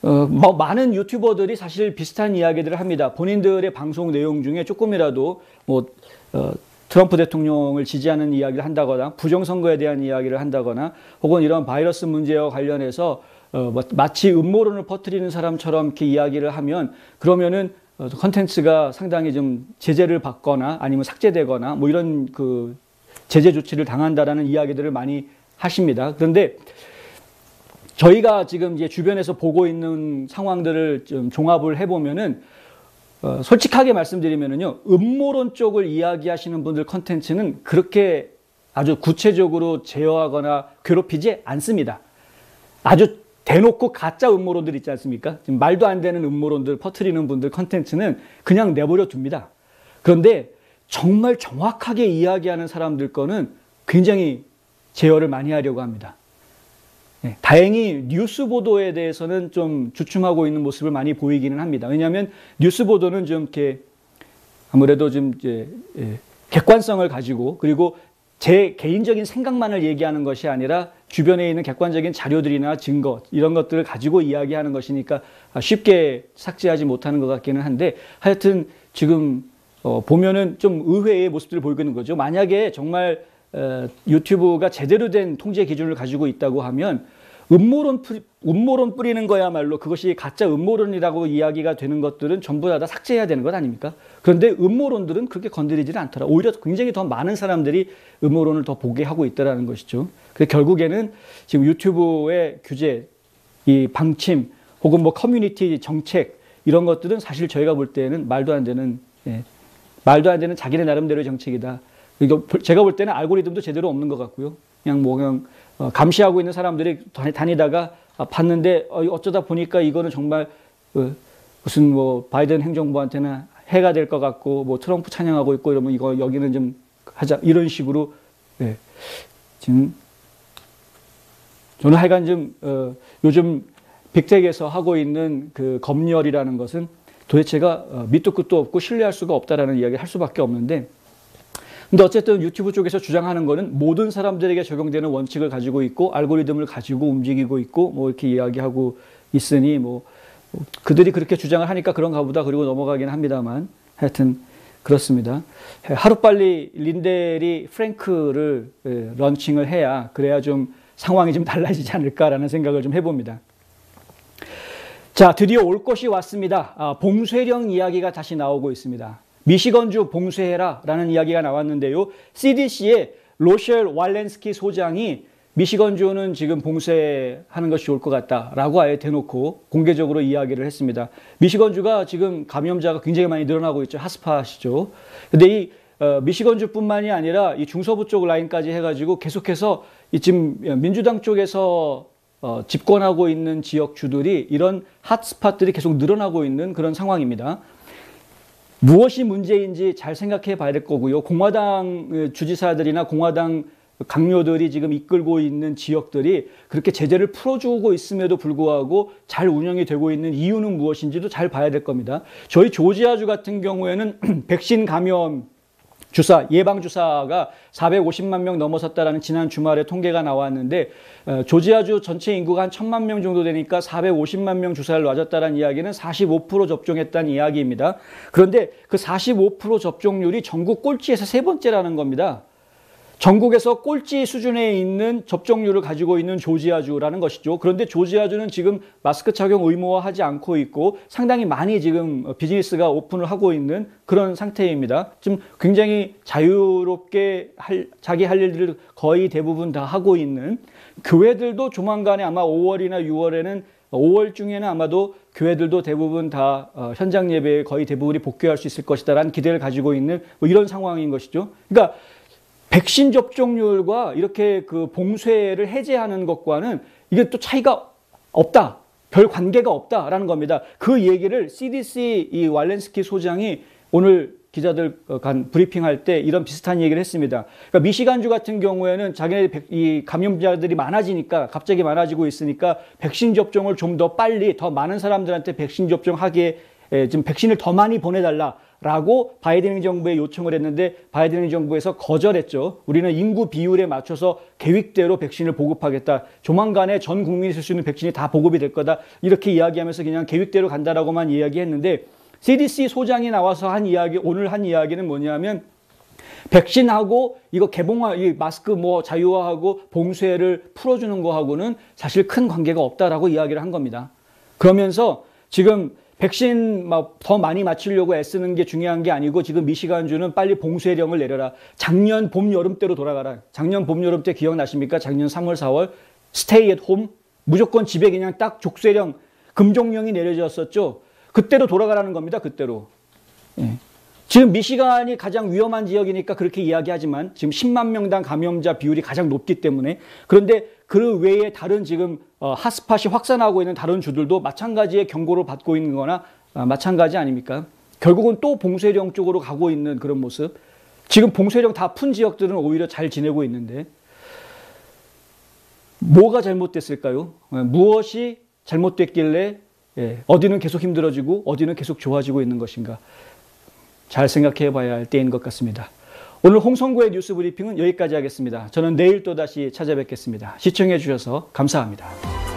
뭐 많은 유튜버들이 사실 비슷한 이야기들을 합니다. 본인들의 방송 내용 중에 조금이라도 뭐 트럼프 대통령을 지지하는 이야기를 한다거나 부정선거에 대한 이야기를 한다거나 혹은 이런 바이러스 문제와 관련해서 마치 음모론을 퍼뜨리는 사람처럼 이렇게 이야기를 하면 그러면은 컨텐츠가 상당히 좀 제재를 받거나 아니면 삭제되거나 뭐 이런 그 제재 조치를 당한다라는 이야기들을 많이 하십니다. 그런데 저희가 지금 이제 주변에서 보고 있는 상황들을 좀 종합을 해보면은 솔직하게 말씀드리면은요, 음모론 쪽을 이야기하시는 분들 컨텐츠는 그렇게 아주 구체적으로 제어하거나 괴롭히지 않습니다. 아주 대놓고 가짜 음모론들 있지 않습니까? 지금 말도 안 되는 음모론들 퍼뜨리는 분들 컨텐츠는 그냥 내버려 둡니다. 그런데 정말 정확하게 이야기하는 사람들 거는 굉장히 제어를 많이 하려고 합니다. 네, 다행히 뉴스 보도에 대해서는 좀 주춤하고 있는 모습을 많이 보이기는 합니다. 왜냐하면 뉴스 보도는 좀 이렇게 아무래도 좀 이제 객관성을 가지고 그리고 제 개인적인 생각만을 얘기하는 것이 아니라 주변에 있는 객관적인 자료들이나 증거 이런 것들을 가지고 이야기하는 것이니까 쉽게 삭제하지 못하는 것 같기는 한데 하여튼 지금 보면은 좀 의외의 모습들을 보이고 있는 거죠. 만약에 정말 유튜브가 제대로 된 통제 기준을 가지고 있다고 하면 음모론 뿌리는 거야말로 그것이 가짜 음모론이라고 이야기가 되는 것들은 전부 다 삭제해야 되는 것 아닙니까? 그런데 음모론들은 그렇게 건드리지는 않더라. 오히려 굉장히 더 많은 사람들이 음모론을 더 보게 하고 있다는 것이죠. 그래서 결국에는 지금 유튜브의 규제, 이 방침 혹은 뭐 커뮤니티 정책 이런 것들은 사실 저희가 볼 때는 말도 안 되는 자기네 나름대로의 정책이다. 이거 제가 볼 때는 알고리즘도 제대로 없는 것 같고요. 그냥 감시하고 있는 사람들이 다니다가 봤는데 어쩌다 보니까 이거는 정말 무슨 뭐 바이든 행정부한테는 해가 될 것 같고 뭐 트럼프 찬양하고 있고 이러면 이거 여기는 좀 하자 이런 식으로 지금 저는 하여간 좀 요즘 빅텍에서 하고 있는 그 검열이라는 것은 도대체가 밑도 끝도 없고 신뢰할 수가 없다라는 이야기를 할 수밖에 없는데 근데 어쨌든 유튜브 쪽에서 주장하는 거는 모든 사람들에게 적용되는 원칙을 가지고 있고 알고리즘을 가지고 움직이고 있고 뭐 이렇게 이야기하고 있으니 뭐 그들이 그렇게 주장을 하니까 그런가 보다 그리고 넘어가긴 합니다만 하여튼 그렇습니다. 하루빨리 린델이 프랭크를 런칭을 해야 그래야 좀 상황이 좀 달라지지 않을까라는 생각을 좀 해봅니다. 자, 드디어 올 것이 왔습니다. 봉쇄령 이야기가 다시 나오고 있습니다. 미시건주 봉쇄해라 라는 이야기가 나왔는데요. CDC의 로셸 왈렌스키 소장이 미시건주는 지금 봉쇄하는 것이 좋을 것 같다라고 아예 대놓고 공개적으로 이야기를 했습니다. 미시건주가 지금 감염자가 굉장히 많이 늘어나고 있죠. 핫스팟이죠. 근데 이 미시건주뿐만이 아니라 이 중서부 쪽 라인까지 해가지고 계속해서 지금 민주당 쪽에서 집권하고 있는 지역주들이 이런 핫스팟들이 계속 늘어나고 있는 그런 상황입니다. 무엇이 문제인지 잘 생각해 봐야 될 거고요. 공화당 주지사들이나 공화당 강요들이 지금 이끌고 있는 지역들이 그렇게 제재를 풀어주고 있음에도 불구하고 잘 운영이 되고 있는 이유는 무엇인지도 잘 봐야 될 겁니다. 저희 조지아주 같은 경우에는 백신 감염 주사, 예방주사가 450만 명 넘어섰다라는 지난 주말에 통계가 나왔는데 조지아주 전체 인구가 한 1000만 명 정도 되니까 450만 명 주사를 놔줬다는 이야기는 45% 접종했다는 이야기입니다. 그런데 그 45% 접종률이 전국 꼴찌에서 세 번째라는 겁니다. 전국에서 꼴찌 수준에 있는 접종률을 가지고 있는 조지아주라는 것이죠. 그런데 조지아주는 지금 마스크 착용 의무화하지 않고 있고 상당히 많이 지금 비즈니스가 오픈을 하고 있는 그런 상태입니다. 지금 굉장히 자유롭게 자기 할 일들을 거의 대부분 다 하고 있는 교회들도 조만간에 아마 5월이나 6월에는 5월 중에는 아마도 교회들도 대부분 다 현장 예배에 거의 대부분이 복귀할 수 있을 것이다라는 기대를 가지고 있는 뭐 이런 상황인 것이죠. 그러니까 백신 접종률과 이렇게 그 봉쇄를 해제하는 것과는 이게 또 차이가 없다. 별 관계가 없다라는 겁니다. 그 얘기를 CDC 이 왈렌스키 소장이 오늘 기자들 간 브리핑할 때 이런 비슷한 얘기를 했습니다. 그러니까 미시간주 같은 경우에는 자기네 이 감염자들이 많아지니까 갑자기 많아지고 있으니까 백신 접종을 좀 더 빨리 더 많은 사람들한테 백신 접종하기에 지금 백신을 더 많이 보내달라라고 바이든 행정부에 요청을 했는데 바이든 행정부에서 거절했죠. 우리는 인구 비율에 맞춰서 계획대로 백신을 보급하겠다. 조만간에 전 국민이 쓸 수 있는 백신이 다 보급이 될 거다. 이렇게 이야기하면서 그냥 계획대로 간다라고만 이야기했는데 CDC 소장이 나와서 오늘 한 이야기는 뭐냐면 백신하고 이거 이 마스크 뭐 자유화하고 봉쇄를 풀어주는 거하고는 사실 큰 관계가 없다라고 이야기를 한 겁니다. 그러면서 지금 백신 더 많이 맞추려고 애쓰는 게 중요한 게 아니고 지금 미시간주는 빨리 봉쇄령을 내려라. 작년 봄 여름 때로 돌아가라. 작년 봄 여름 때 기억나십니까? 작년 3월 4월 스테이 앳 홈 무조건 집에 그냥 딱 족쇄령 금종령이 내려졌었죠. 그때로 돌아가라는 겁니다. 그때로. 예. 지금 미시간이 가장 위험한 지역이니까 그렇게 이야기하지만 지금 10만 명당 감염자 비율이 가장 높기 때문에 그런데 그 외에 다른 지금 핫스팟이 확산하고 있는 다른 주들도 마찬가지의 경고를 받고 있는 거나 마찬가지 아닙니까? 결국은 또 봉쇄령 쪽으로 가고 있는 그런 모습. 지금 봉쇄령 다 푼 지역들은 오히려 잘 지내고 있는데 뭐가 잘못됐을까요? 무엇이 잘못됐길래 어디는 계속 힘들어지고 어디는 계속 좋아지고 있는 것인가? 잘 생각해 봐야 할 때인 것 같습니다. 오늘 홍성구의 뉴스 브리핑은 여기까지 하겠습니다. 저는 내일 또다시 찾아뵙겠습니다. 시청해 주셔서 감사합니다.